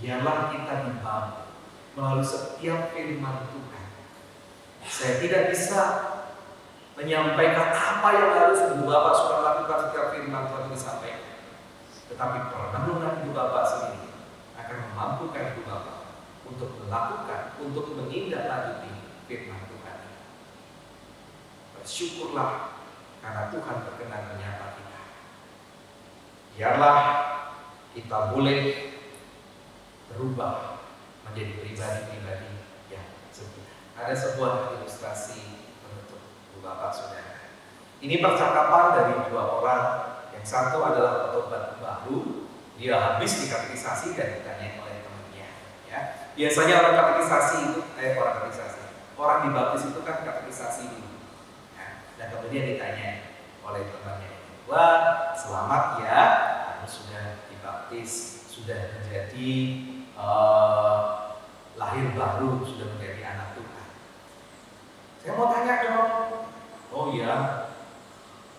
Biarlah kita dibantu melalui setiap firman Tuhan. Saya tidak bisa menyampaikan apa yang harus Ibu Bapak sudah lakukan setiap firman Tuhan disampaikan. Tetapi perenungan Ibu Bapak sendiri akan memampukan Ibu Bapak untuk melakukan, untuk menindaklanjuti firman Tuhan. Bersyukurlah karena Tuhan berkenan menyapa kita. Biarlah kita boleh berubah menjadi pribadi-pribadi yang setia. Ada sebuah ilustrasi penutup Ibu Bapak Saudara. Ini percakapan dari 2 orang. Yang satu adalah petobat baru, dia habis dikatekisasi dan ditanya oleh temannya. Ya. Biasanya orang dibaptis itu kan katekisasi dulu. Ya. Dan kemudian ditanya oleh temannya, wah selamat ya, kamu sudah dibaptis, sudah menjadi lahir baru, sudah menjadi anak Tuhan. Saya mau tanya dong, oh ya,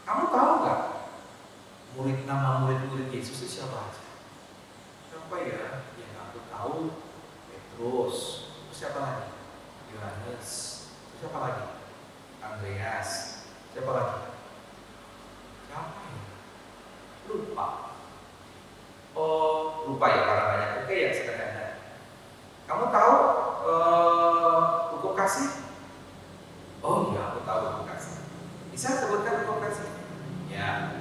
kamu tahu nggak nama murid-murid Yesus itu siapa aja? Siapa ya? Yang aku tahu Petrus, siapa lagi? Yohanes, siapa lagi? Andreas, siapa lagi? Siapa ya? Lupa. Oh, lupa ya karena banyak. Oke ya sederhana. Kamu tahu hukum kasih? Oh iya, aku tahu hukum kasih. Bisa sebutkan hukum kasih? Ya,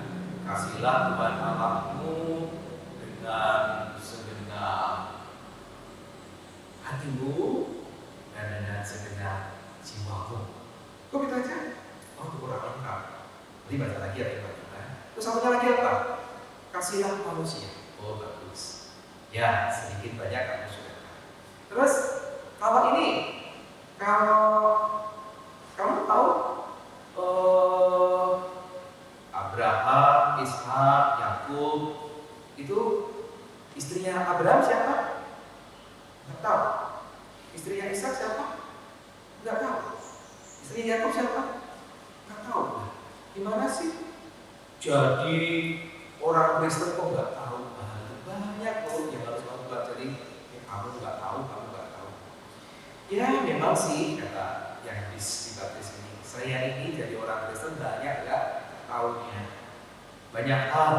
kasihlah Tuhan Allahmu dengan segenap hatimu dan dengan segenap jiwamu. Kok gitu aja? Oh, itu kurang lengkap. Nanti baca lagi ya teman-teman. Terus satunya lagi apa? Kasihlah manusia. Oh, bagus. Ya, sedikit banyak kamu sudah. Terus kalau kamu tahu Abraham, Ishak, Yakub itu istrinya Abraham siapa? Nggak tahu. Istrinya Ishak siapa? Nggak tahu. Istrinya Yakub siapa? Nggak tahu. Gimana sih? Jadi orang Kristen kok nggak tahu? Banyak loh yang harus kamu pelajari. Kamu nggak tahu. Ya memang sih kata yang dibaptis ini. Saya ini jadi orang Kristen banyak nggak tahunya. Banyak hal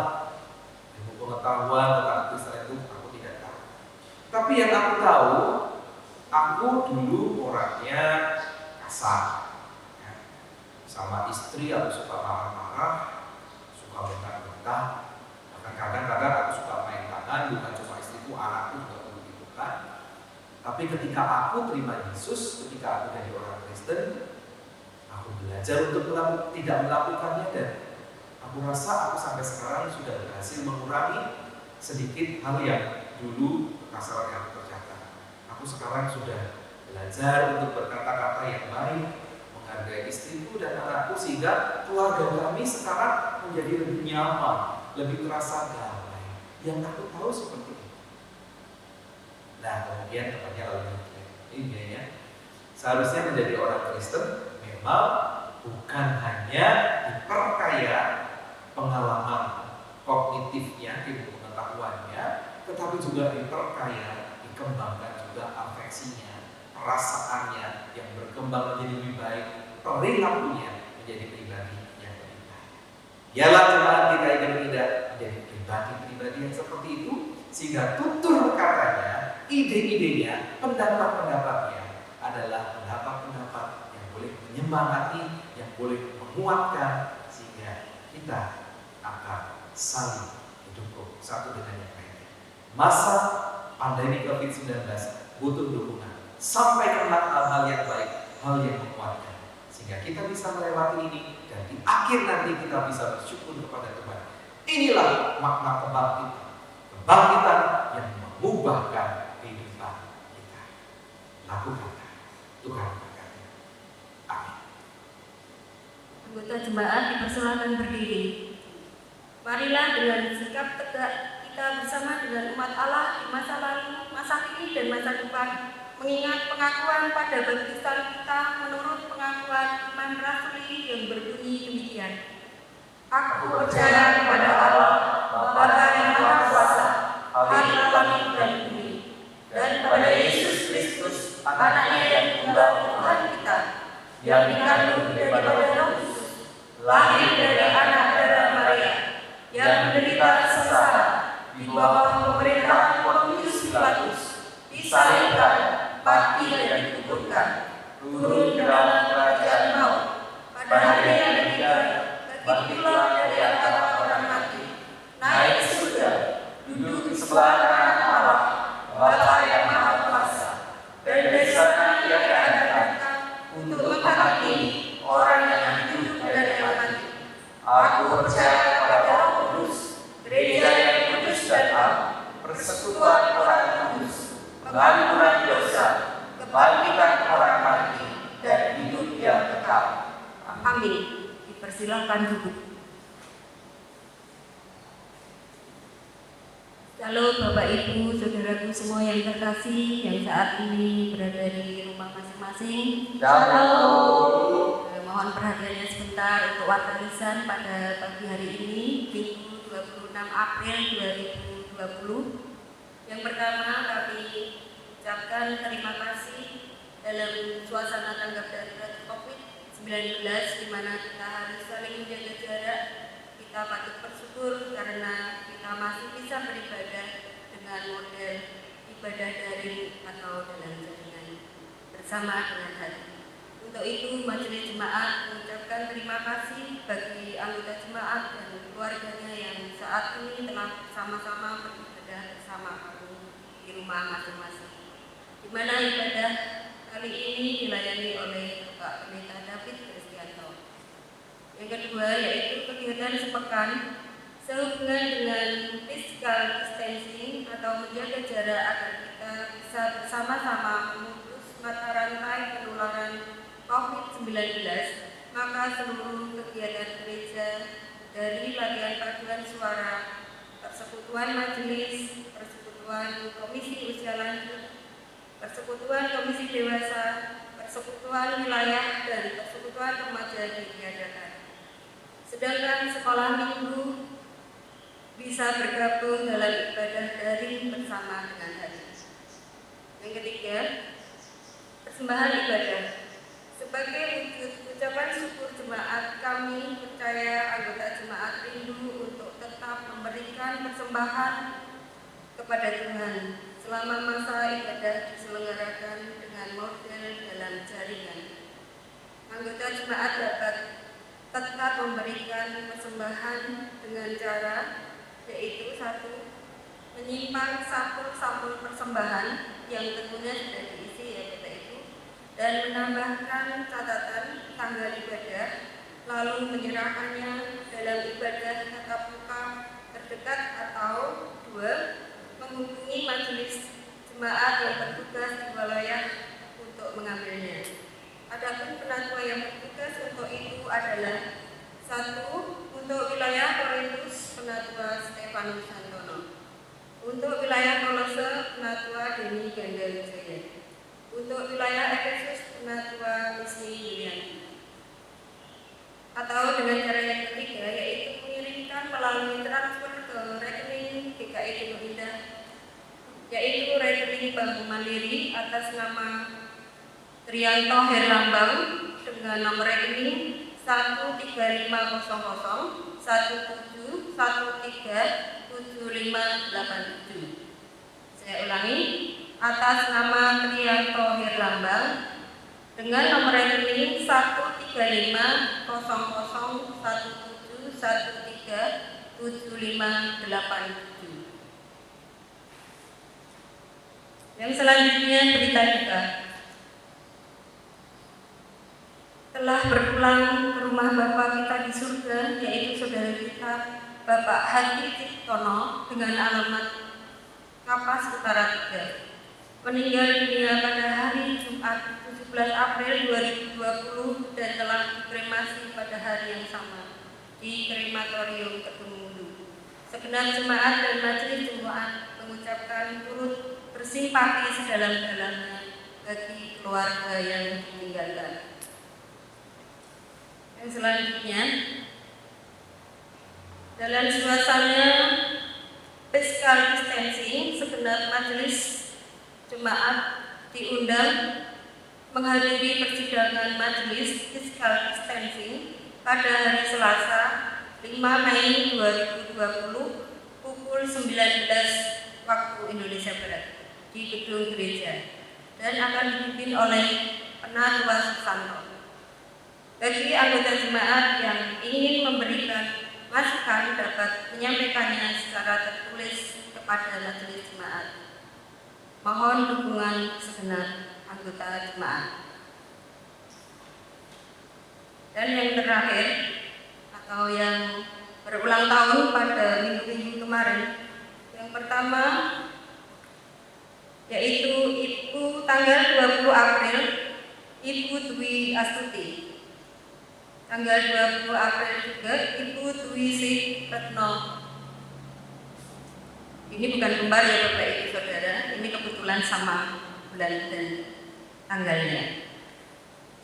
ilmu pengetahuan tentang Kristen itu aku tidak tahu. Tapi yang aku tahu, aku dulu orangnya kasar. Ya. Sama istri aku suka marah-marah, suka bentak-bentak. Bahkan kadang-kadang aku suka main tangan, bukan cuma istriku, anakku juga begitu kan. Tapi ketika aku terima Yesus, ketika aku jadi orang Kristen, aku belajar untuk tidak melakukannya dan aku rasa aku sampai sekarang sudah berhasil mengurangi sedikit hal yang dulu kasaran yang aku kerjakan. Aku sekarang sudah belajar untuk berkata-kata yang baik, menghargai istriku dan anakku sehingga keluarga kami sekarang menjadi lebih nyaman, lebih terasa damai. Yang aku tahu seperti itu. Nah kemudian temannya lalu ini ya, seharusnya menjadi orang Kristen memang bukan hanya diperkaya pengalaman kognitifnya, ilmu pengetahuannya, tetapi juga diperkaya, dikembangkan juga afeksinya, perasaannya yang berkembang menjadi lebih baik, perilakunya menjadi pribadi yang lebih baik. Biarlah jemaat kita ini tidak menjadi pribadi-pribadi yang seperti itu, sehingga tutur katanya, ide-idenya, pendapat-pendapatnya adalah pendapat-pendapat yang boleh menyemangati, yang boleh menguatkan, sehingga kita akan saling didukung satu dengan yang lainnya. Masa pandemi COVID-19 butuh dukungan, sampaikanlah hal-hal yang baik, hal yang menguatkan, sehingga kita bisa melewati ini dan di akhir nanti kita bisa bersyukur kepada Tuhan. Inilah makna kebangkitan yang mengubahkan kehidupan kita. Lakukanlah, Tuhan berkati. Amin. Anggota jemaat dipersilakan berdiri. Marilah dengan sikap tegak kita bersama dengan umat Allah di masa lalu, masa kini dan masa depan, mengingat pengakuan pada baptisan kita menurut pengakuan iman rasuli yang berbunyi demikian. Aku percaya kepada Allah, Bapa yang Maha Kuasa, Hari langit dan bumi, dan kepada Yesus Kristus, Anaknya yang tunggal Tuhan kita, yang dikandung daripada Roh Kudus, lahir dari anak darah Maria, yang menderita sengsara di bawah pemerintahan Pontius Pilatus, disalibkan, mati dan dikuburkan, turun ke dalam kerajaan maut, pada hari yang ketiga bangkit dari antara orang mati, naik ke surga, duduk di sebelah kanan Allah, Bapa yang Maha Kuasa, dan dari sana Ia akan datang untuk menghakimi orang yang hidup dan yang mati. Aku percaya kepada Roh Kudus, gereja yang kudus dan am, persekutuan orang kudus, pengampunan dosa, kebangkitan orang mati, dan hidup yang kekal. Amin. Dipersilahkan duduk. Halo Bapak Ibu, saudaraku semua yang terkasih yang saat ini berada di rumah masing-masing. Halo. Mohon perhatiannya sebentar untuk warta lisan pada pagi hari ini, Minggu 26 April 2020. Yang pertama kami ucapkan terima kasih dalam suasana tanggap darurat COVID-19 di mana kita harus saling menjaga jarak. Kita patut bersyukur karena kita masih bisa beribadah dengan model ibadah daring atau dalam jaringan bersama dengan hati. Untuk itu majelis jemaat mengucapkan terima kasih bagi anggota jemaat dan keluarganya yang saat ini telah bersama-sama beribadah bersama kami di rumah masing-masing, di mana ibadah kali ini dilayani oleh Bapak Pendeta David Kristianto. Yang kedua yaitu kegiatan sepekan sehubungan dengan physical distancing atau menjaga jarak agar kita bisa bersama-sama memutus mata rantai penularan COVID-19, maka seluruh kegiatan gereja dari latihan paduan suara, persekutuan majelis, persekutuan komisi usia lanjut, persekutuan komisi dewasa, persekutuan wilayah, dan persekutuan remaja ditiadakan. Sedangkan sekolah minggu bisa bergabung dalam ibadah daring bersama dengan hati. Yang ketiga, persembahan ibadah. Sebagai wujud ucapan syukur jemaat, kami percaya anggota jemaat rindu untuk tetap memberikan persembahan kepada Tuhan selama masa ibadah diselenggarakan dengan model dalam jaringan. Anggota jemaat dapat tetap memberikan persembahan dengan cara yaitu 1. Menyimpan sampul persembahan yang tentunya sudah diisi ya Bapak Ibu, dan menambahkan catatan tanggal ibadah, lalu menyerahkannya dalam ibadah tatap muka terdekat, atau 2. Menghubungi majelis jemaat yang bertugas di wilayah untuk mengambilnya. Adapun penatua yang bertugas untuk itu adalah 1. Untuk wilayah Korintus, penatua Stefanus Santono. Untuk wilayah Kolose, penatua Deni Gandawijaya. Untuk wilayah Efesus, penatua Misni Yulianti. Atau dengan cara yang ketiga, yaitu mengirimkan melalui transfer ke rekening GKI Timur Indah rekening Bank Mandiri atas nama Trianto Herlambang dengan nomor rekening 1350117137587. Saya ulangi, atas nama Trianto Herlambang dengan nomor rekening 1350117137587. Yang selanjutnya berita duka. Telah berpulang ke rumah Bapak kita di surga, yaitu saudara kita Bapak Hadi Ciptono dengan alamat Kapas Utara 3. Meninggal dunia pada hari Jumat 17 April 2020 dan telah dikremasi pada hari yang sama di krematorium Kedungulu. Segenap jemaat dan majelis jemaat mengucapkan turut bersimpati sedalam-dalamnya bagi keluarga yang ditinggalkan. Yang selanjutnya, dalam suasana physical distancing, segenap majelis jemaat diundang menghadiri persidangan majelis physical distancing pada hari Selasa 5 Mei 2020 pukul 19 waktu Indonesia Barat di gedung gereja dan akan dipimpin oleh Penatua Susanto. Bagi anggota jemaat yang ingin memberikan masukan dapat menyampaikannya secara tertulis kepada majelis jemaat. Mohon dukungan segenap anggota jemaat. Dan yang terakhir atau yang berulang tahun pada minggu-minggu kemarin, yang pertama yaitu Ibu tanggal 20 April Ibu Dwi Astuti. Tanggal 20 April juga Ibu Dwi Retno. Ini bukan kembar ya Bapak Ibu Saudara, ini kebetulan sama bulan dan tanggalnya.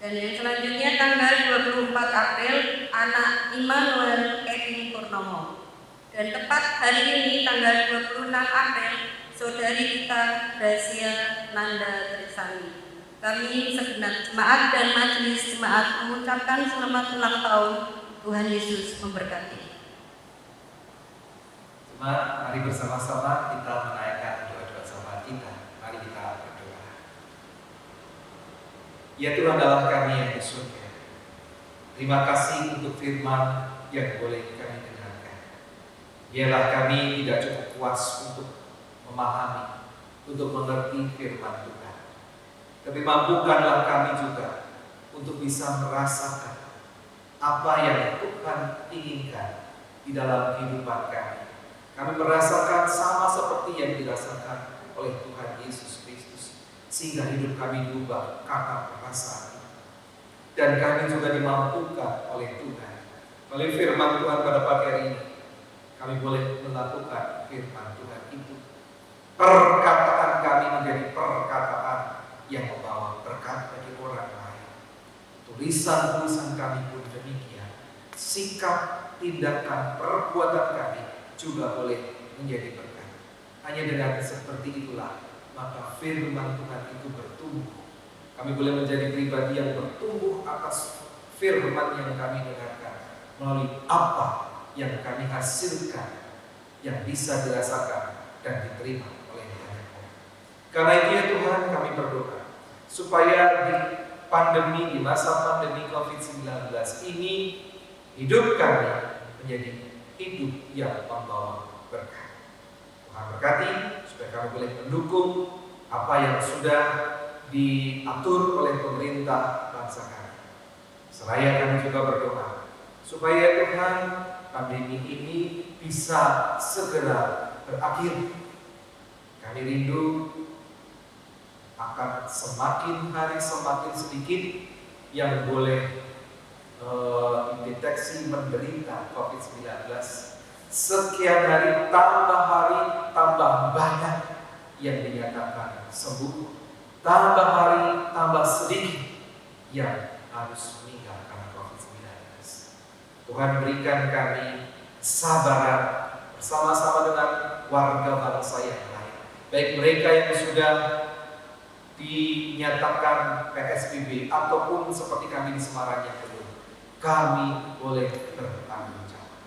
Dan yang selanjutnya tanggal 24 April anak Immanuel Kevin Purnomo. Dan tepat hari ini tanggal 26 April saudari kita Gracia Nanda Trisani. Kami segenap jemaat dan majelis jemaat mengucapkan selamat ulang tahun. Tuhan Yesus memberkati. Jemaat, mari bersama-sama kita menaikkan doa-doa sahabat kita. Mari kita berdoa. Ya Tuhan Allah kami yang di surga, terima kasih untuk firman yang boleh kami dengarkan. Biarlah kami tidak cukup puas untuk memahami, untuk mengerti firman Tuhan, tapi mampukanlah kami juga untuk bisa merasakan apa yang Tuhan inginkan di dalam kehidupan kami. Kami merasakan sama seperti yang dirasakan oleh Tuhan Yesus Kristus, sehingga hidup kami diubah karena perasaan. Dan kami juga dimampukan oleh Tuhan melalui firman Tuhan pada pagi hari ini. Kami boleh melakukan firman Tuhan itu. Perkataan kami menjadi perkataan yang membawa berkat bagi orang lain. Tulisan-tulisan kami pun demikian. Sikap, tindakan, perbuatan kami juga boleh menjadi berkat. Hanya dengan seperti itulah maka firman Tuhan itu bertumbuh. Kami boleh menjadi pribadi yang bertumbuh atas firman yang kami dengarkan melalui apa yang kami hasilkan yang bisa dirasakan dan diterima oleh banyak orang. Karena itu ya Tuhan, kami berdoa supaya di masa pandemi COVID-19 ini hidup kami menjadi hidup yang membawa berkat. Tuhan berkati supaya kami boleh mendukung apa yang sudah diatur oleh pemerintah bangsa kami. Seraya kami juga berdoa supaya Tuhan pandemi ini bisa segera berakhir. Kami rindu akan semakin hari semakin sedikit yang boleh dideteksi menderita COVID-19. Sekian hari tambah banyak yang dinyatakan sembuh. Tambah hari tambah sedikit yang harus meninggal karena COVID-19. Tuhan berikan kami kesabaran bersama-sama dengan warga bangsa yang lain baik mereka yang sudah dinyatakan PSBB ataupun seperti kami di Semarang yang belum, kami boleh bertanggung jawab.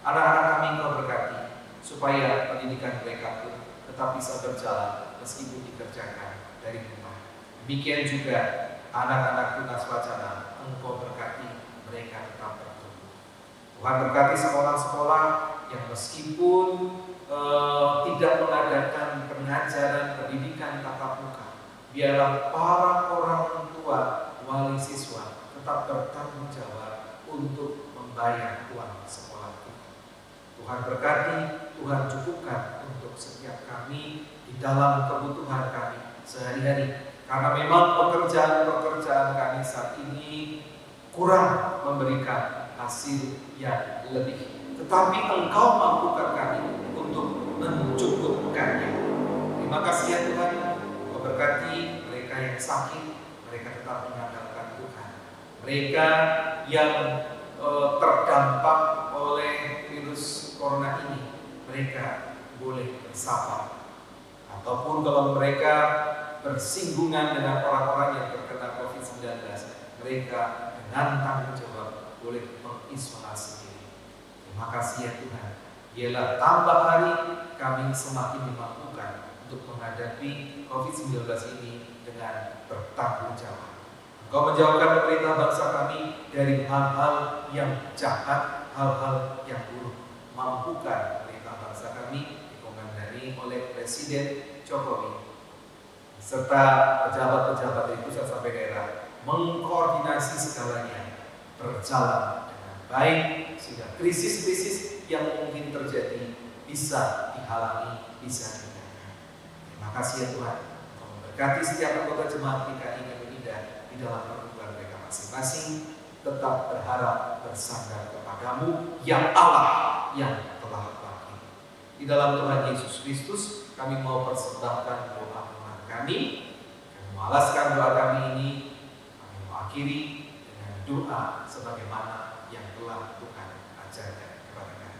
Anak-anak kami Engkau berkati supaya pendidikan mereka pun tetap bisa berjalan meskipun dikerjakan dari rumah. Demikian juga anak-anak Tunas Wacana, Engkau berkati mereka tetap bertumbuh. Tuhan berkati sekolah-sekolah yang meskipun tidak mengadakan pengajaran pendidikan tatap muka, biarlah para orang tua wali siswa tetap bertanggung jawab untuk membayar uang sekolah itu. Tuhan berkati, Tuhan cukupkan untuk setiap kami di dalam kebutuhan kami sehari-hari. Karena memang pekerjaan-pekerjaan kami saat ini kurang memberikan hasil yang lebih. Tetapi Engkau mampukan kami untuk mencukupkannya. Terima kasih ya Tuhan. Engkau berkati mereka yang sakit, mereka tetap mengandalkan Tuhan. Mereka yang terdampak oleh virus corona ini, mereka boleh bersabar. Ataupun kalau mereka bersinggungan dengan orang-orang yang terkena COVID-19, mereka dengan tanggung jawab boleh mengisolasi diri. Terima kasih ya Tuhan. Biarlah tambah hari kami semakin dimampukan untuk menghadapi COVID-19 ini dengan bertanggung jawab. Engkau menjauhkan pemerintah bangsa kami dari hal-hal yang jahat, hal-hal yang buruk. Mampukan pemerintah bangsa kami dikomandani oleh Presiden Jokowi serta pejabat-pejabat dari pusat sampai daerah mengkoordinasi segalanya berjalan dengan baik sehingga krisis-krisis yang mungkin terjadi bisa dihalangi, bisa dihindarkan. Terima kasih ya Tuhan. Engkau memberkati setiap anggota jemaat PKI Indah di dalam pergumulan mereka masing-masing, tetap berharap bersandar kepadamu yang Allah yang telah bangkit. Di dalam Tuhan Yesus Kristus kami mau persembahkan doa kami mengalaskan doa kami ini. Kami mengakhiri dengan doa sebagaimana yang telah Tuhan ajarkan kepada kami.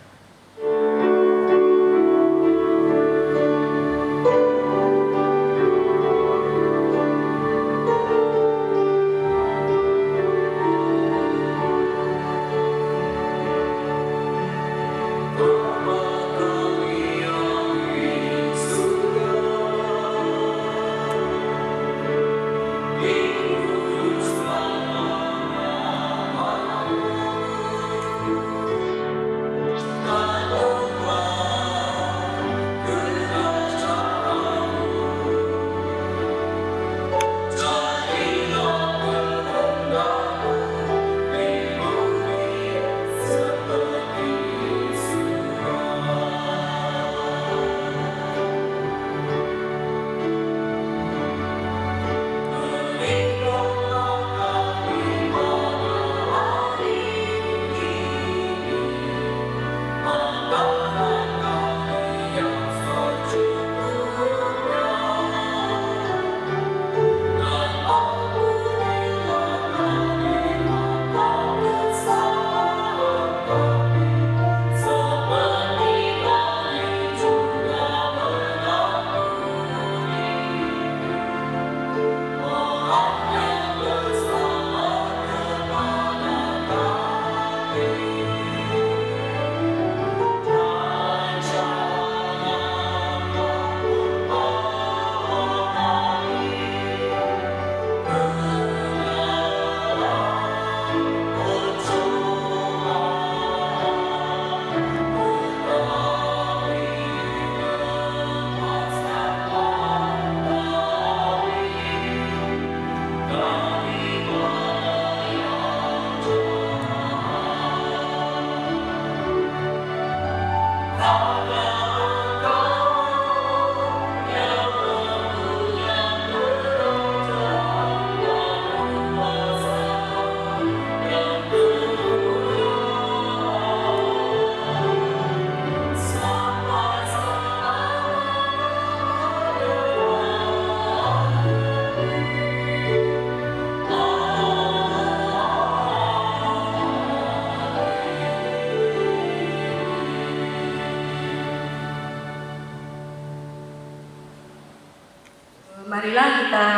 Marilah kita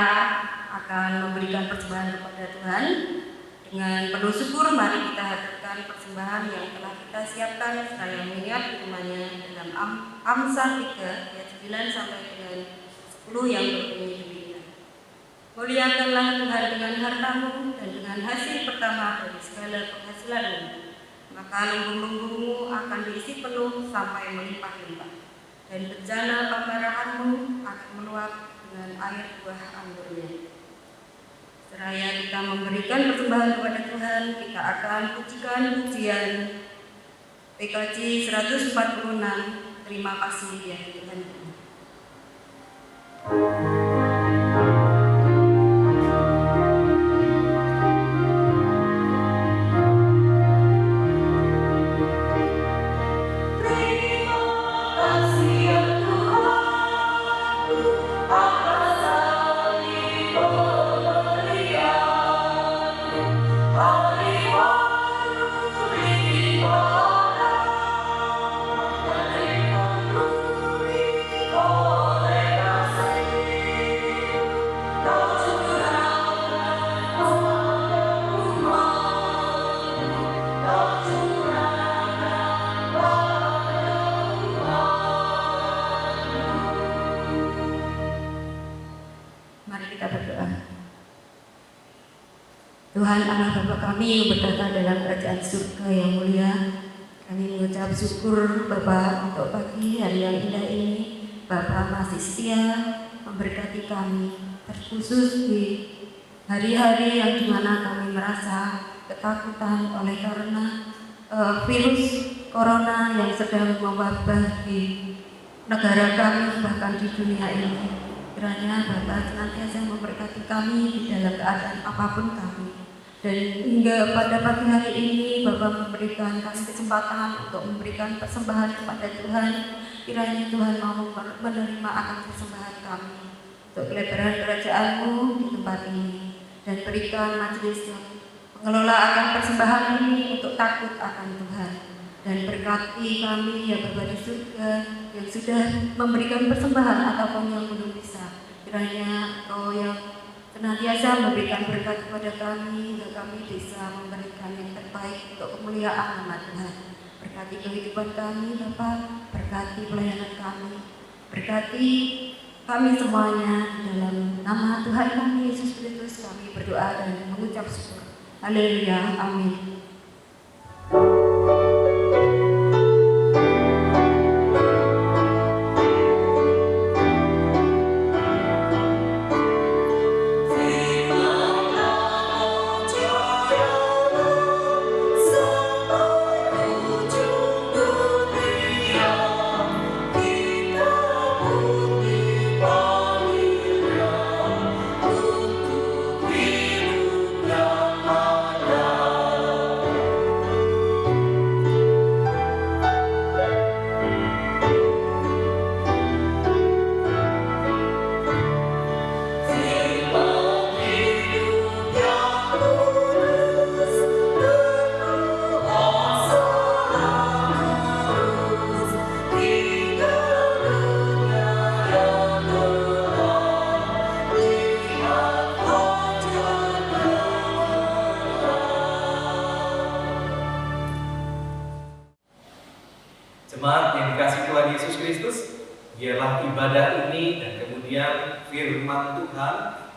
akan memberikan persembahan kepada Tuhan. Dengan penuh syukur, mari kita hadirkan persembahan yang telah kita siapkan seraya mengingat firman-Nya dalam Amsal 3 ayat 9 sampai dengan 10 yang berbunyi demikian. Muliakanlah Tuhan dengan hartamu dan dengan hasil pertama dari segala penghasilanmu, maka lumbung-lumbungmu akan diisi penuh sampai melimpah-limpah, dan bejana pemerahanmu akan meluap dengan air buah anggurnya. Seraya kita memberikan persembahan kepada Tuhan, kita akan pujikan pujian PKJ 146, terima kasih ya Tuhan. Tuhan Allah Bapa kami yang bertata dalam kerajaan surga yang mulia, kami mengucap syukur Bapa untuk pagi hari yang indah ini. Bapa masih setia memberkati kami, terkhusus di hari-hari yang dimana kami merasa ketakutan oleh karena virus corona yang sedang mewabah di negara kami bahkan di dunia ini. Kiranya Bapa senantiasa memberkati kami di dalam keadaan apapun kami. Dan hingga pada pagi hari ini Bapak memberikan kami kesempatan untuk memberikan persembahan kepada Tuhan. Kiranya Tuhan mau menerima akan persembahan kami untuk kelebaran kerajaan-Mu di tempat ini, dan berikan majelis yang mengelola akan persembahan ini untuk takut akan Tuhan, dan berkati kami ya Bapa di surga yang sudah memberikan persembahan ataupun yang belum bisa. Kiranya Engkau yang senantiasa memberikan berkat kepada kami, hingga kami bisa memberikan yang terbaik untuk kemuliaan nama Tuhan. Berkati kehidupan kami Bapa, berkati pelayanan kami, berkati kami semuanya. Dalam nama Tuhan kami Yesus Kristus kami berdoa dan mengucap syukur. Haleluya, amin. Jemaat yang dikasihi Tuhan Yesus Kristus, biarlah ibadah ini dan kemudian firman Tuhan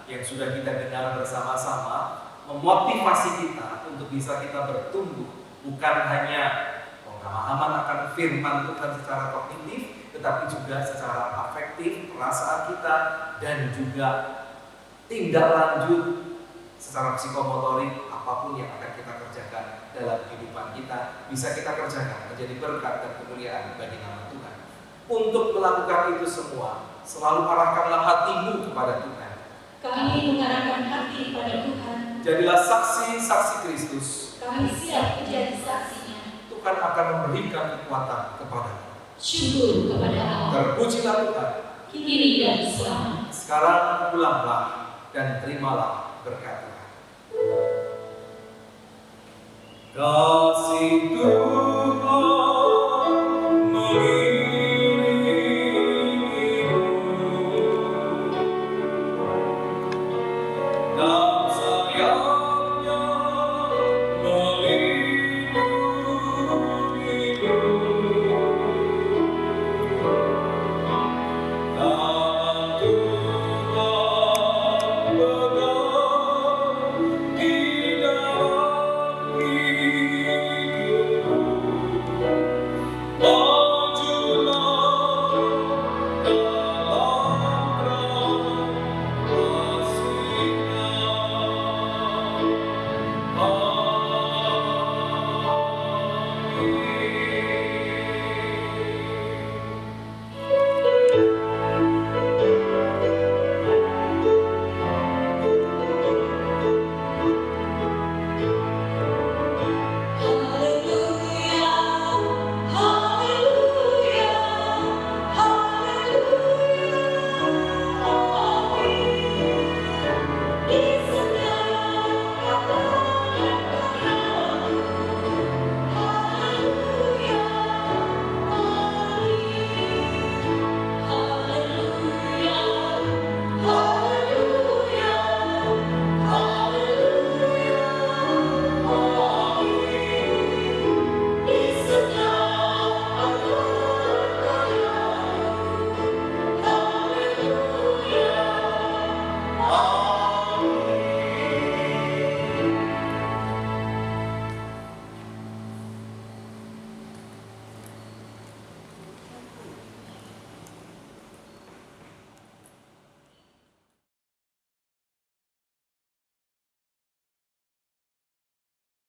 yang sudah kita dengar bersama-sama memotivasi kita untuk bisa kita bertumbuh, bukan hanya pemahaman akan firman Tuhan secara kognitif, tetapi juga secara afektif, perasaan kita, dan juga tindak lanjut secara psikomotorik apapun yang akan kita kerjakan dalam kehidupan kita bisa kita kerjakan menjadi berkat dan kemuliaan bagi nama Tuhan. Untuk melakukan itu semua, selalu arahkanlah hatimu kepada Tuhan. Kami mengarahkan hati kepada Tuhan. Jadilah saksi-saksi Kristus. Kami siap menjadi saksinya. Tuhan akan memberikan kekuatan kepadamu. Syukur kepada Allah. Terpujilah Tuhan. Kini dan selamanya. Sekarang pulanglah dan terimalah berkat Tuhan. Kasih Tuhan.